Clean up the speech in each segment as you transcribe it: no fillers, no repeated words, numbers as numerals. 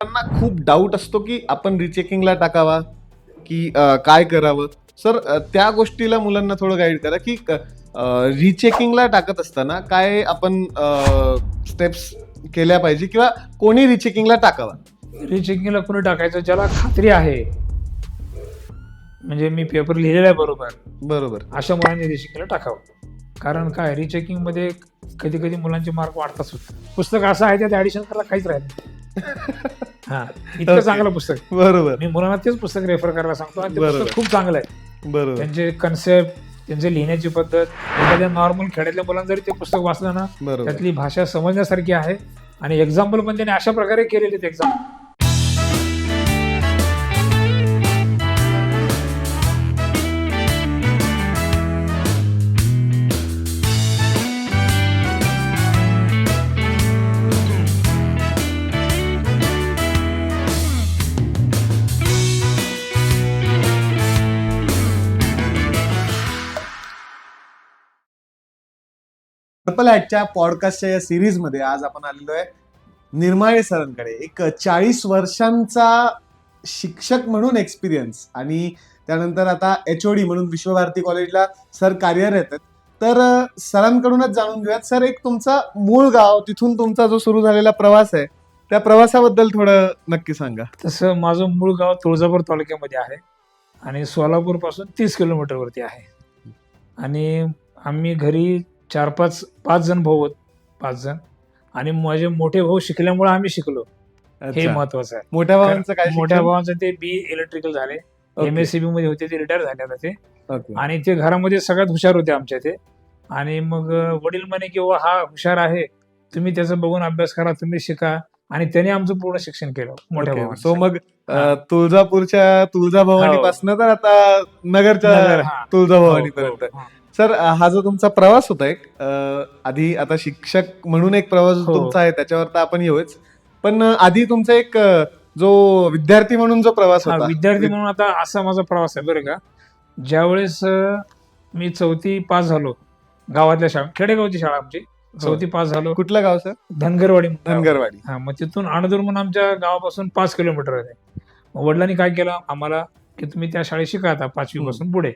त्यांना खूप डाऊट असतो की आपण रिचेकिंगला टाकावा की काय करावं. सर त्या गोष्टीला मुलांना थोडं गाईड करा की रिचेकिंगला टाकत असताना काय आपण स्टेप्स केल्या पाहिजे किंवा कोणी रिचेकिंगला टाकावा. रिचेकिंगला कोणी टाकायचं ज्याला खात्री आहे, म्हणजे मी पेपर लिहिलेला आहे बरोबर, बरोबर. अशा मुलांनी रिचेकिंगला टाकावं. कारण काय, रिचेकिंग मध्ये कधी कधी मुलांचे मार्क वाढतात सुद्धा. पुस्तक असं आहे त्यात ऍडिशन करायला काहीच राहत नाही. हा, इतकं Okay. चांगलं पुस्तक. बरोबर. मी मुलांना तेच पुस्तक रेफर करायला सांगतो आणि ते बरोबर. पुस्तक खूप चांगलं आहे. बरोबर. त्यांचे कन्सेप्ट, त्यांची लिहिण्याची पद्धत, एखाद्या नॉर्मल खेड्यातल्या मुलांना जरी ते पुस्तक वाचलं ना, बरोबर. त्यातली भाषा समजण्यासारखी आहे आणि एक्झाम्पल पण त्यांनी अशा प्रकारे केलेले आहेत एक्झाम. पर्पल हॅटच्या पॉडकास्टच्या या सिरीजमध्ये आज आपण आलेलो आहे निर्माळे सरांकडे. एक 40 वर्षांचा शिक्षक म्हणून एक्सपिरियन्स आणि त्यानंतर आता HOD म्हणून विश्वभारती कॉलेजला सर कार्यरत आहेत. तर सरांकडूनच जाणून घेऊयात सर, एक तुमचा मूळ गाव, तिथून तुमचा जो सुरू झालेला प्रवास आहे त्या प्रवासाबद्दल थोडं नक्की सांगा. तसं माझं मूळ गाव तुळजापूर तालुक्यामध्ये आहे आणि सोलापूर पासून 30 किलोमीटरवरती आहे. आणि आम्ही घरी 5 जण भाऊ आहोत, 5 जण. आणि माझे मोठे भाऊ शिकल्यामुळे आम्ही शिकलो, हे अच्छा. महत्वाचं आहे. मोठ्या भावांचं काय मोठ्या शिक्षण? भावांचं ते BE इलेक्ट्रिकल झाले, Okay. MSCB मध्ये होते, ते रिटायर झाले आता ते. Okay. आणि ते घरामध्ये सगळ्यात हुशार होते आमच्या ते. आणि मग वडील म्हणे की वा हा हुशार आहे, तुम्ही त्याचं बघून अभ्यास करा, तुम्ही शिका. आणि त्याने आमचं पूर्ण शिक्षण केलं मोठ्या Okay. भावाने. सो मग हा. तुळजापूरच्या तुळजाभवानीपासून तर आता नगरच्या नगर, हा. तुळजाभवानीपर्यंत. हो. सर हा जो तुमचा प्रवास होता एक आधी, आता शिक्षक म्हणून एक प्रवास हो. तुमचा आहे त्याच्यावर तर आपण येऊच, पण आधी तुमचा एक जो विद्यार्थी म्हणून जो प्रवास हा, होता. विद्यार्थी म्हणून आता असा माझा प्रवास आहे बरं का. ज्यावेळेस मी 4थी पास झालो, गावातल्या शाळा, खेडेगावची शाळा आमची, 4थी पास झालो, कुठलं गाव सर? धनगरवाडी म्हणून गाव. धनगरवाडी. हा, मग तिथून अणदूर म्हणून आमच्या गावापासून 5 किलोमीटर आहे. मग वडिलांनी काय केलं आम्हाला की तुम्ही त्या शाळेत शिका आता 5वी पासून पुढे.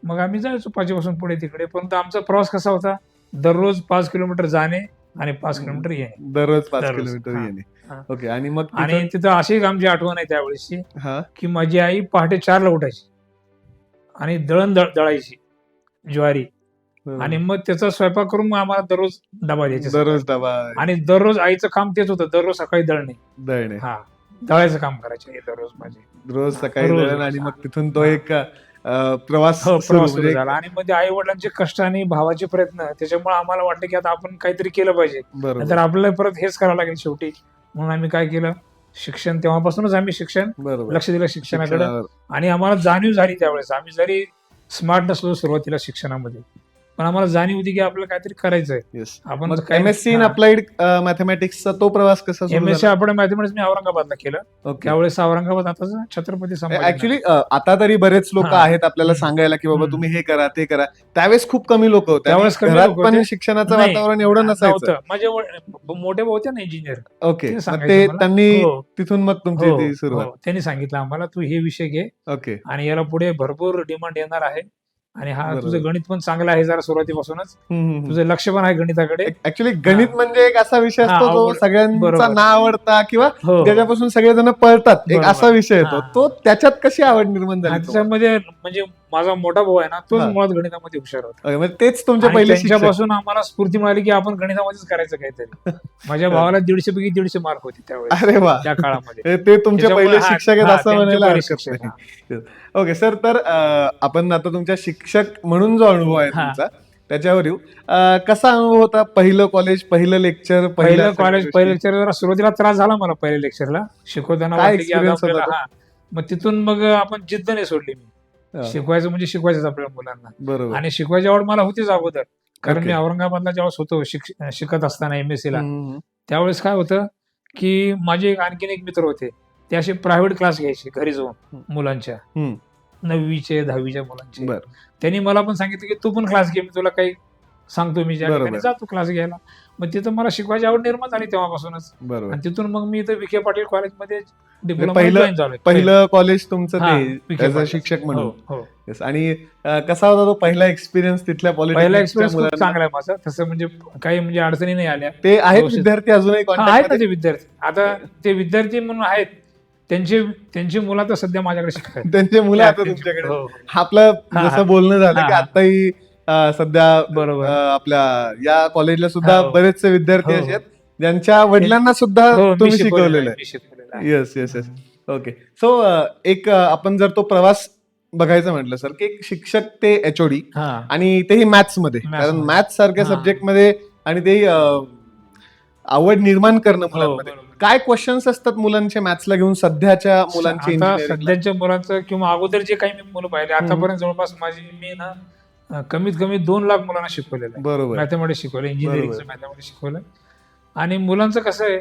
मग आम्ही जायचो 5वी पासून पुढे तिकडे. परंतु आमचा प्रवास कसा होता, दररोज 5 किलोमीटर जाणे आणि 5 किलोमीटर येणे. दररोज 5 दररोज. किलोमीटर हा. येणे. हा. ओके. आणि मग आणि तिथं अशी एक आमची आठवण आहे त्यावेळेसची हा की माझी आई पहाटे 4ला उठायची आणि दळण दळायची ज्वारी, आणि मग त्याचा स्वयंपाक करून मग आम्हाला दररोज डबा द्यायचे. दररोज डबा आणि दररोज आईचं काम तेच होतं, दररोज सकाळी दळणे. दळणे. हा, दळायचं काम करायचे आई दररोज माझे. रोज सकाळी रोज. दळण आणि मग तिथून तो एक प्रवास हो, सुरू प्रवास सुरू म्हणजे झाला. आणि मध्ये आई वडिलांचे कष्ट आणि भावाचे प्रयत्न, त्याच्यामुळे आम्हाला वाटलं की आता आपण काहीतरी केलं पाहिजे, बरोबर. नंतर आपल्याला परत हेच करावं लागेल शेवटी. म्हणून आम्ही काय केलं, शिक्षण, तेव्हापासूनच आम्ही शिक्षण बरोबर. लक्ष दिलं शिक्षणाकडे. शिक्षणावर. आणि आम्हाला जाणीव झाली त्यावेळेस, आम्ही जरी स्मार्ट नसलो सुरुवातीला शिक्षणामध्ये, पण आम्हाला जाणीव होती की आपल्याला काहीतरी करायचंय. Yes. आपण मग काय- MSc इन हा. अप्लाइड मॅथमॅटिक्सचा तो प्रवास कसा सुरू MSc झाला? आपण मॅथमॅटिक्स मी औरंगाबादला केलं. ओके. त्यावेळेस औरंगाबाद आता छत्रपती संभाजी. ऍक्च्युली आता तरी बरेच लोक हा. आहेत आपल्याला हम्म. सांगायला की बाबा हम्म. तुम्ही हे करा ते करा. त्यावेळेस खूप कमी लोक होते. त्यावेळेस आणि कमी घरात लोकं पण होते. शिक्षणाचं नाही, वातावरण एवढं नसायचं. माझे मोठे भाऊ होते ना इंजिनियर. ओके. ते मग सांगायचे ते मला. त्यांनी हो. तिथून मग तुमची ती सुरुवात. त्यांनी सांगितलं आम्हाला, तू हे विषय घे ओके. आणि याला पुढे भरपूर डिमांड येणार आहे, आणि हा बरोबर. तुझं गणित पण चांगलं आहे जरा सुरुवातीपासूनच, हम्म, हम्म. तुझं लक्ष पण आहे गणिताकडे. ऍक्च्युली गणित म्हणजे एक असा विषय हा, असतो जो आवड- सगळ्यांचा बरोबर. ना आवडता किंवा हो. ज्याच्यापासून सगळेजण पळतात, एक बरोबर. असा विषय येतो. हा. तो त्याच्यात कशी आवड निर्माण झाली तुम्हाला? त्याच्यामध्ये म्हणजे माझा मोठा भाऊ आहे ना, तोच हा. मुळात गणितामध्ये हुशार होता. ओके, म्हणजे तेच तुमचे आणि पहिले शिक्षक. त्यांच्यापासून आम्हाला स्फूर्ती मिळाली की आपण गणितामध्येच करायचं काहीतरी. माझ्या भावाला 150 पैकी 150 मार्क होते त्यावेळेस, अरे वा. त्या काळामध्ये. ते तुमचे त्याच्यामुळे पहिले हा, शिक्षक आहेत हा, असं त्यांचे म्हणायला पहिले हरकत शिक्षक, नाही. ओके सर, तर आपण आता तुमच्या शिक्षक म्हणून जो अनुभव आहे हा. तुमचा त्याच्यावर येऊ. कसा अनुभव होता? पहिलं कॉलेज, पहिलं लेक्चर, पहिलं कॉलेज, पहिलं लेक्चर, जरा सुरुवातीला त्रास झाला मला पहिल्या लेक्चरला. शिकवताना काय वाटलं की आता experience होता आपल्याला, तो? हा, मग तिथून मग आपण जिद्द नाही सोडली मी. शिकवायचं म्हणजे शिकवायचंच आपल्या मुलांना. बरोबर. आणि शिकवायची आवड मला होतीच अगोदर, कारण Okay. मी औरंगाबादला ज्यावेळेस होतो शिकत असताना MSc ला, हम्म. त्यावेळेस काय होतं की माझे आणखीन एक मित्र होते, ते असे प्रायव्हेट क्लास घ्यायचे घरी जाऊन मुलांच्या, हम्म. 9वीचे 10वीच्या मुलांचे. बरं. त्यांनी मला पण सांगितलं की तू पण क्लास घे, मी तुला काही सांगतो मी ज्या बरोबर. ठिकाणी जातो क्लास घ्यायला. मग तिथं मला शिकवायची आवड निर्माण झाली तेव्हापासूनच. बरोबर. आणि तिथून मग मी इथं विखे पाटील कॉलेजमध्ये डिप्लोमा पहिलं- जॉईन झालोय. पहिलं कॉलेज तुमचं हा, ते विखे as a पाटील. शिक्षक म्हणून. हो, हो. Yes. आणि कसा होता तो पहिला एक्सपिरियन्स तिथल्या पहिला पॉलिटेक्निकच्या एक्सपिरियन्स खूप मुलांना? चांगला आहे माझा. तसं म्हणजे काही म्हणजे अडचणी नाही आल्या. ते आहेत व्यवस्थित. विद्यार्थी अजूनही हा, आहेत कॉन्टॅक्ट ना ते विद्यार्थी. आता ते विद्यार्थी म्हणून आहेत, त्यांची मुलं आता सध्या माझ्याकडे शिकतात. त्यांचे मुलं आता त्यांची- तुमच्याकडे. हो. आपलं हा, जसं हा. बोलणं झालं हा, की हा. आताही सध्या बरोबर. आपल्या या कॉलेजला सुद्धा हो. बरेचसे विद्यार्थी हो. असे आहेत ज्यांच्या वडिलांना सुद्धा हो, मी तुम्ही शिकवलेलं शिकवलेलं आहे, आहे. मी शिकवलेलं आहे. Yes yes yes. Okay. So एक आपण जर तो प्रवास बघायचं म्हटलं सर की एक शिक्षक ते एचओडी हा. आणि तेही मॅथ्स मध्ये, Maths कारण मध्ये. मॅथ्स सारख्या हा. सब्जेक्ट मध्ये आणि तेही आवड निर्माण करणं मुलांमध्ये, बरोबर. काय क्वेश्चन्स असतात मुलांचे मॅथ्सला घेऊन सध्याच्या मुलांचे आता engineering ला? सध्याच्या मुलांचं किंवा अगोदर जे काही मी मुलं पाहिले आतापर्यंत जवळपास मी ना कमीत कमी 2 लाख मुलांना शिकवलेलं आहे. बरोबर. मॅथमॅटिक्स शिकवलं, इंजिनिअरिंगचं मॅथमॅटिक्स शिकवलं. आणि मुलांचं कसं आहे,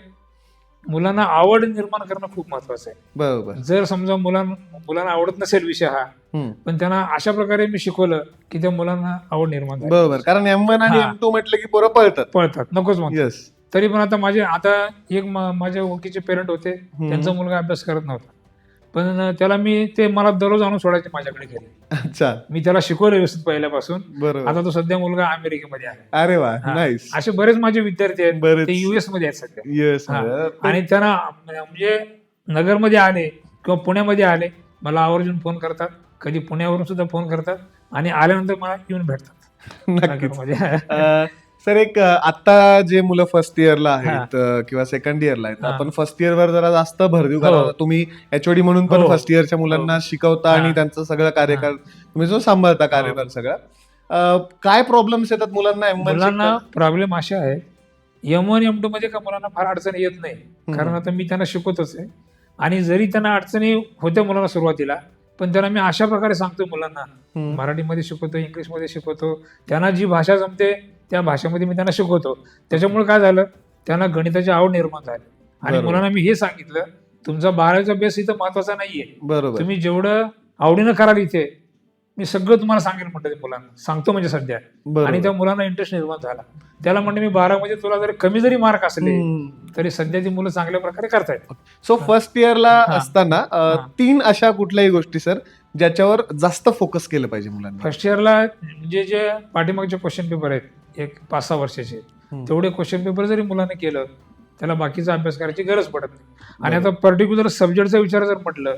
मुलांना आवड निर्माण करणं खूप महत्वाचं आहे. बरोबर. जर समजा मुलांना आवडत नसेल विषय हा, हम्म. पण त्यांना अशा प्रकारे मी शिकवलं की त्या मुलांना आवड निर्माण झाली. बरोबर, कारण M1 आणि हा. M2 म्हटलं की पोरं पळतात. पळतात, नकोच म्हणतात. येस. तरी पण आता एक माझ्या ओळखीचे पेरेंट होते, त्यांचा मुलगा अभ्यास करत नव्हता, पण त्याला मला दररोज आणून सोडायचे माझ्याकडे घरी. अच्छा. मी त्याला शिकवलं व्यवस्थित पहिल्यापासून. बरोबर. आता तो सध्या मुलगा अमेरिकेमध्ये आहे. अरे वा, हा. नाईस. असे बरेच माझे विद्यार्थी आहेत, बरेच. ते युएस मध्ये आहेत सध्या. येस. हा. आणि त्यांना म्हणजे नगरमध्ये आले किंवा पुण्यामध्ये आले, मला आवर्जून फोन करतात, कधी पुण्यावरून सुद्धा फोन करतात आणि आल्यानंतर मला येऊन भेटतात नक्कीच. नगरमध्ये. सर एक आता जे मुलं फर्स्ट इयरला आहेत किंवा सेकंड इयरला आहेत, हा. आपण फर्स्ट इयरवर जरा जास्त भर देऊ, हो. कारण तुम्ही एचओडी म्हणून पण हो. फर्स्ट इयरच्या मुलांना शिकवता आणि हा. त्यांचं सगळं कार्यकाळ तुम्ही जो सांभाळता कार्यभार सगळा. काय प्रॉब्लेम्स येतात मुलांना मुलांना प्रॉब्लेम अशा आहे, M1 M2 मध्ये का मुलांना फार अडचणी येत नाही, कारण आता मी त्यांना शिकवतच आहे. आणि जरी त्यांना अडचणी होत्या मुलांना सुरुवातीला, पण त्यांना मी अशा प्रकारे सांगतो मुलांना, मराठीमध्ये शिकवतो, इंग्लिशमध्ये शिकवतो, त्यांना जी भाषा जमते त्या भाषेमध्ये मी त्यांना शिकवतो. त्याच्यामुळे काय झालं, त्यांना गणिताची आवड निर्माण झाली. आणि बरोबर. मुलांना मी हे सांगितलं, तुमचा 12वीचा बेस इथं महत्वाचा नाहीये, बरोबर. तुम्ही जेवढं आवडीनं कराल इथे, मी सगळं तुम्हाला सांगेन म्हटलं ते मुलांना सांगतो म्हणजे सध्या. बरोबर. आणि त्या मुलांना इंटरेस्ट निर्माण झाला. त्याला म्हणते मी 12 मध्ये तुला जरी कमी जरी मार्क असले तरी सध्या ती मुलं चांगल्या प्रकारे करतायत. सो फर्स्ट इयरला हा. असताना 3 अशा कुठल्याही गोष्टी सर ज्याच्यावर जास्त फोकस केलं पाहिजे मुलांनी? फर्स्ट इयरला म्हणजे जे पाठीमागचे क्वेश्चन पेपर आहेत, एक 5-6 वर्षाचे, तेवढे क्वेश्चन पेपर जरी मुलांनी केलं, त्याला बाकीचा अभ्यास करायची गरज पडत नाही. आणि आता पर्टिक्युलर सब्जेक्टचा विचार जर म्हटलं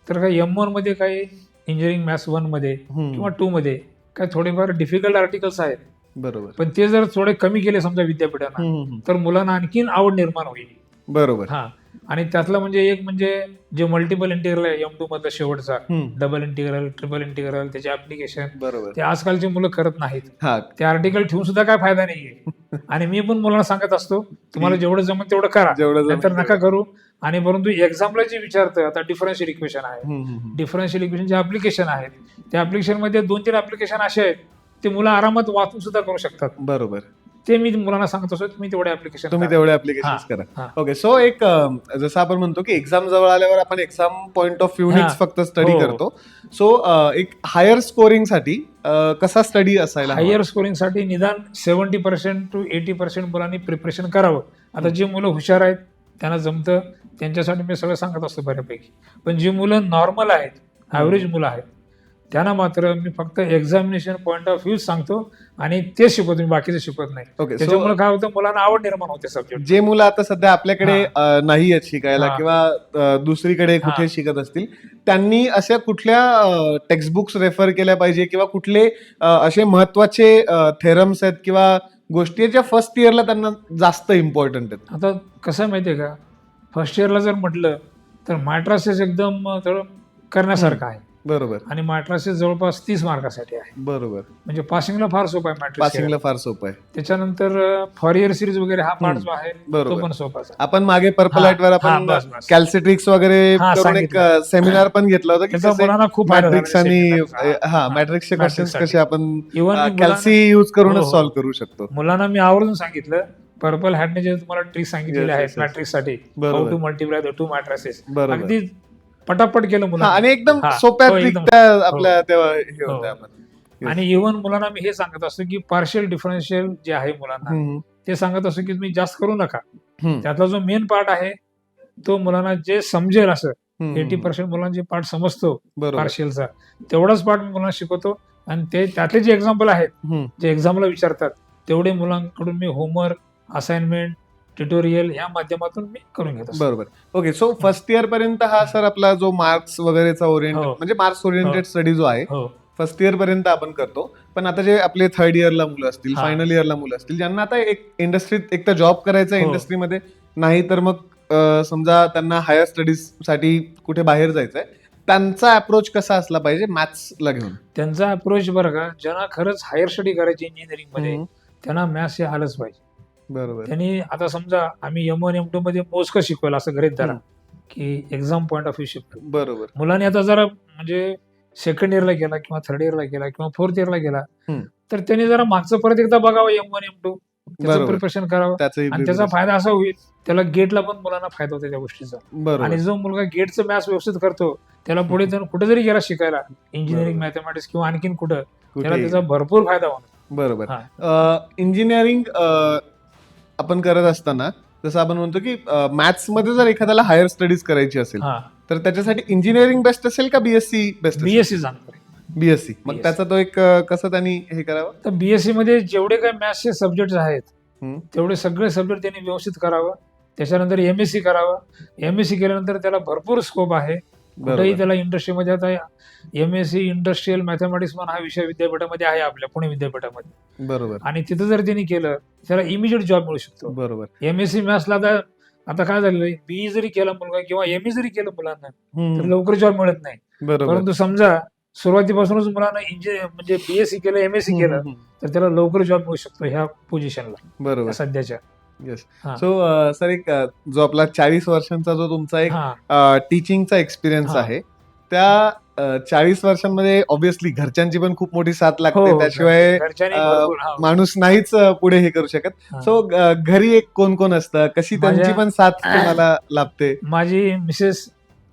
तर काही M1 मध्ये काही इंजिनिअरिंग मॅथ्स 1 मध्ये किंवा 2 मध्ये काही थोडेफार डिफिकल्ट आर्टिकल्स आहेत, बरोबर. पण ते जर थोडे कमी केले समजा विद्यापीठांना, तर मुलांना आणखीन आवड निर्माण होईल. बरोबर. हा. आणि त्यातलं म्हणजे जे मल्टिपल इंटिग्रल आहे M2 मधला शेवटचा, डबल इंटिग्रल, ट्रिपल इंटिग्रल, त्याचे ऍप्लिकेशन, बरोबर. ते आजकालची मुलं करत नाहीत. हा. ते आर्टिकल ठेवून सुद्धा काय फायदा नाहीये. आणि मी पण मुलांना सांगत असतो, तुम्हाला जेवढं जमेल तेवढं करा, जेवढं जमेल नंतर नका करू. आणि परंतु एक्झामला जे विचारतं, आता डिफरन्शियल इक्वेशन आहे, डिफरन्शियल इक्वेशन जे ऍप्लिकेशन आहेत, त्या ऍप्लिकेशन मध्ये 2-3 ऍप्लिकेशन असे आहेत ते मुलं आरामात वाचून सुद्धा करू शकतात. बरोबर. ते मी मुलांना सांगत असतो, तुम्ही तेवढे ऍप्लिकेशन करा. ओके. सो एक जसं आपण म्हणतो की एक्झाम जवळ आल्यावर आपण एक्झाम पॉइंट ऑफ व्ह्यूनेच फक्त स्टडी करतो. सो एक हायर स्कोरिंग साठी कसा स्टडी असायला? हायर स्कोरिंग साठी निदान 70% to 80% मुलांनी प्रिपरेशन करावं. आता जी मुलं हुशार आहेत, त्यांना जमतं, त्यांच्यासाठी मी सगळं सांगत असतो बऱ्यापैकी. पण जी मुलं नॉर्मल आहेत, ॲव्हरेज मुलं आहेत, त्यांना मात्र मी फक्त एक्झामिनेशन पॉइंट ऑफ व्ह्यू सांगतो आणि ते शिकवतो, मी बाकीचं शिकवत नाही. ओके. त्याच्यामुळे काय होतं, मुलांना आवड निर्माण होते सब्जेक्ट. जे मुलं आता सध्या आपल्याकडे नाही आहेत शिकायला हा. किंवा दुसरीकडे कुठे शिकत असतील, त्यांनी अशा कुठल्या टेक्स्टबुक्स रेफर केल्या पाहिजे किंवा कुठले असे महत्वाचे थेरम्स आहेत किंवा गोष्टी आहेत ज्या फर्स्ट इयरला त्यांना जास्त इम्पॉर्टंट आहेत? आता कसं आहे माहितीये का, फर्स्ट इयरला जर म्हटलं तर मॅट्रासेस एकदम थोडं करण्यासारखं आहे. बरोबर. आणि मॅट्रासेस जवळपास 30 मार्कासाठी आहे. बरोबर. म्हणजे पासिंगला फार सोपं आहे मॅट्रिक्स. पासिंगला फार सोपं आहे. त्याच्यानंतर फॉरियर सिरीज वगैरे हा पार्ट जो आहे तो पण सोपाच आहे. आपण मागे पर्पल लाईट वर आपण बस. कॅल्सिट्रिक्स वगैरे हा, करून एक सेमिनार पण घेतला होता की त्याचा मुलांना खूप फायदा झाला मॅट्रिक्स आणि सेमिनारचा. मॅट्रिक्सचे क्वेश्चन्स मॅट्रिक्ससाठी. कसे आपण Even मी कॅल्सी यूज करूनच हो. सॉल्व्ह करू शकतो. मुलांना मी आवर्जून सांगितलं, पर्पल हॅटने जे तुम्हाला ट्रिक सांगितलेले Yes, आहेत yes. मॅट्रिक्स साठी, बरोबर. How to multiply the 2 matrices, बरोबर. अगदी पटापट केलं हा, मुलांना. आणि एकदम हा, सोप्या हो, ट्रिक एकदम. त्या आपल्या तेव्हा हे होत्या आपण. Yes. आणि इव्हन मुलांना मी हे सांगत असतो की पार्शियल डिफरन्शियल जे आहे मुलांना हम्म, ते सांगत असतो की तुम्ही जास्त करू नका. हम्म, त्यातला जो मेन पार्ट आहे तो मुलांना जे समजेल असं हम्म, 80% मुलांना जे पार्ट समजतो बरोबर. पार्शियलचा तेवढाच पार्ट मी मुलांना शिकवतो. आणि ते त्यातले जे एक्झाम्पल आहेत हम्म, जे एक्झामला विचारतात तेवढे मुलांकडून मी होमवर्क, असाइनमेंट, ट्युटोरियल या माध्यमातून मी करून घेत असतो. बरोबर. ओके, सो फर्स्ट इयर पर्यंत हा सर आपला जो मार्क्स वगैरेचा ओरिएंटेड हो. म्हणजे मार्क्स ओरिएंटेड हो. स्टडी जो आहे हो फर्स्ट इयर पर्यंत आपण करतो. पण आता जे आपले थर्ड इयरला मुलं असतील, हा. फायनल इयरला मुलं असतील, ज्यांना आता एक इंडस्ट्रीत एक तर जॉब करायचा आहे हो. इंडस्ट्रीमध्ये, नाही तर मग समजा त्यांना हायर स्टडीज साठी कुठे बाहेर जायचंय, त्यांचा अप्रोच कसा असला पाहिजे मॅथ्सला घेऊन? त्यांचा अप्रोच बरं का, ज्यांना खरंच हायर स्टडी करायची इंजिनिअरिंग मध्ये हम्म, त्यांना मॅथ्स हे आलंच पाहिजे. बरोबर. त्यांनी आता समजा आम्ही M1 M2 मध्ये मोजकं शिकवलं असं गृहीत धरा हम्म. की एक्झाम पॉईंट ऑफ व्ह्यू शिकवलं. बरोबर. मुलांनी आता जरा म्हणजे सेकंड इयरला गेला किंवा थर्ड इयरला गेला किंवा फोर्थ इयरला गेला हम्म. तर त्यांनी जरा मागचं परत एकदा बघावं M1 M2 त्याचं बरोबर. प्रिपरेशन करावं. त्याचंही आणि त्याचा preparation. फायदा असा होईल त्याला गेटला पण मुलांना फायदा होतो त्या गोष्टीचा. बरोबर. आणि जो मुलगा गेटचं मॅथ्स व्यवस्थित करतो त्याला पुढे जाऊन कुठे जरी गेला शिकायला इंजिनिअरिंग बरोबर. मॅथमॅटिक्स किंवा आणखीन कुठं त्याला कुठेही. त्याचा भरपूर फायदा होणार. बरोबर. इंजिनिअरिंग आपण करत असताना जसं आपण म्हणतो की मॅथ्स मध्ये जर एखाद्याला हायर स्टडीज करायची असेल हा तर त्याच्यासाठी इंजिनिअरिंग बेस्ट असेल का बीएससी बेस्ट? बीएससी चांगलं आहे. बीएससी. मग BSc. त्याचा तो एक कसं त्यांनी हे करावं? तर बीएससी मध्ये जेवढे काही मॅथ्सचे सब्जेक्ट आहेत हम्म. तेवढे सगळे सब्जेक्ट त्यांनी व्यवस्थित करावं. त्याच्यानंतर MSc करावं. MSc केल्यानंतर त्याला भरपूर स्कोप आहे. कुठेही बरोबर. त्याला इंडस्ट्रीमध्ये आता MSc इंडस्ट्रियल मॅथमॅटिक्स म्हणून हा विषय विद्यापीठामध्ये आहे आपल्या पुणे विद्यापीठामध्ये. बरोबर. आणि तिथं जर त्यांनी केलं त्याला इमिजिएट जॉब मिळू शकतो. बरोबर. MSc मॅथ्सला आता काय झालेलं आहे BE जरी केला मुलगा किंवा ME जरी केलं मुलांना तर हम्म. लवकर जॉब मिळत नाही. बरोबर. परंतु समजा सुरुवातीपासूनच मुलांना म्हणजे BSc केलं MSc केलं हम्म. तर त्याला लवकर जॉब मिळू शकतो ह्या पोझिशनला बरोबर. सध्याच्या. येस. हा. सो सर एक जो आपला 40 वर्षांचा जो तुमचा एक हा टीचिंगचा एक्सपिरियन्स हा. आहे त्या 40 वर्षांमध्ये ऑब्व्हियसली घरच्यांची पण खूप मोठी साथ लागते. हो, त्याशिवाय घरच्यांनी भरपूर, हा. माणूस नाहीच पुढे हे करू शकत. हा. सो घरी एक कोण कोण असतं, कशी त्यांची माझ्या- पण साथ तुम्हाला लाभते? माझी मिसेस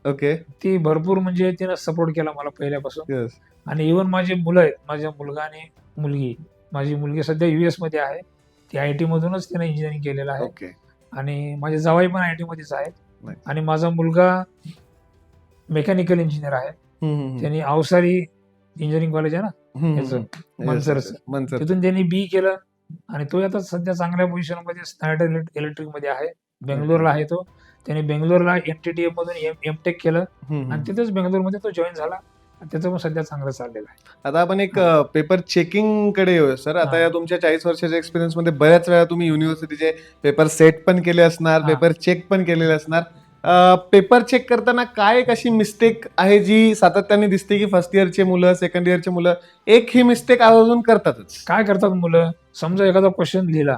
ओके. ती भरपूर म्हणजे तिनं सपोर्ट केला मला पहिल्यापासून. येस. आणि इव्हन माझे मुलं आहेत, माझा मुलगा आणि मुलगी. माझी मुलगी सध्या US मध्ये आहे. ती IT मधूनच तिने इंजिनिअरिंग केलेलं आहे. ओके. आणि माझे जावई पण IT मध्येच आहेत. Nice. आणि माझा मुलगा मेकॅनिकल इंजिनियर आहे. त्यांनी अवसारी इंजिनिअरिंग कॉलेज आहे ना याचं, मनसरचं. मनसर. तिथून त्यांनी BE केलं आणि तो आता सध्या चांगल्या पोझिशन मध्ये स्नायडर इलेक्ट्रिक मध्ये आहे. बेंगलोरला आहे तो. त्याने बेंगलोरला NTTF मधून MTech केलं आणि तिथेच बेंगलोरमध्ये तो जॉईन झाला. त्याचं पण सध्या चांगलं चाललेलं आहे. आता आपण एक पेपर चेकिंग कडे येऊ सर. आता हा. या तुमच्या 40 वर्षाच्या एक्सपिरियन्स मध्ये बऱ्याच वेळा तुम्ही युनिव्हर्सिटीचे पेपर सेट पण केले असणार, हा. पेपर चेक पण केलेले असणार. पेपर चेक करताना काय एक अशी मिस्टेक आहे जी सातत्याने दिसते की फर्स्ट इयरचे मुलं, सेकंड इयरचे मुलं एक ही मिस्टेक अजून करतातच? काय करतात मुलं, समजा एखादा क्वेश्चन लिहिला,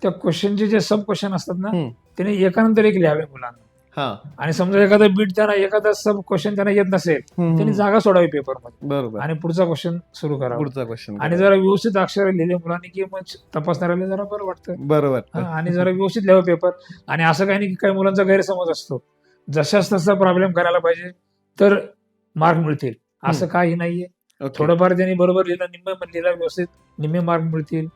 त्या क्वेश्चनचे जे सब क्वेश्चन असतात ना त्याने एकानंतर एक लिहावे मुलांना. हा. आणि समजा एखादा बीट त्यांना एखादा सब क्वेश्चन त्यांना येत नसेल त्यांनी जागा सोडावी पेपरमध्ये बरोबर. आणि पुढचा क्वेश्चन सुरू करावा. पुढचा क्वेश्चन. आणि जरा व्यवस्थित अक्षर लिहिले मुलांनी की मग तपासणाऱ्याला जरा बरं वाटतं. बरोबर. हा, आणि जरा व्यवस्थित लिहावं पेपर. आणि असं काही नाही की काही मुलांचा गैरसमज असतो जशाच तसा प्रॉब्लेम करायला पाहिजे तर मार्क मिळतील असं काही नाहीये. ओके. थोडंफार त्यांनी बरोबर लिहिलं, निम्मे लिहिलं व्यवस्थित, निम्मे मार्क मिळतील.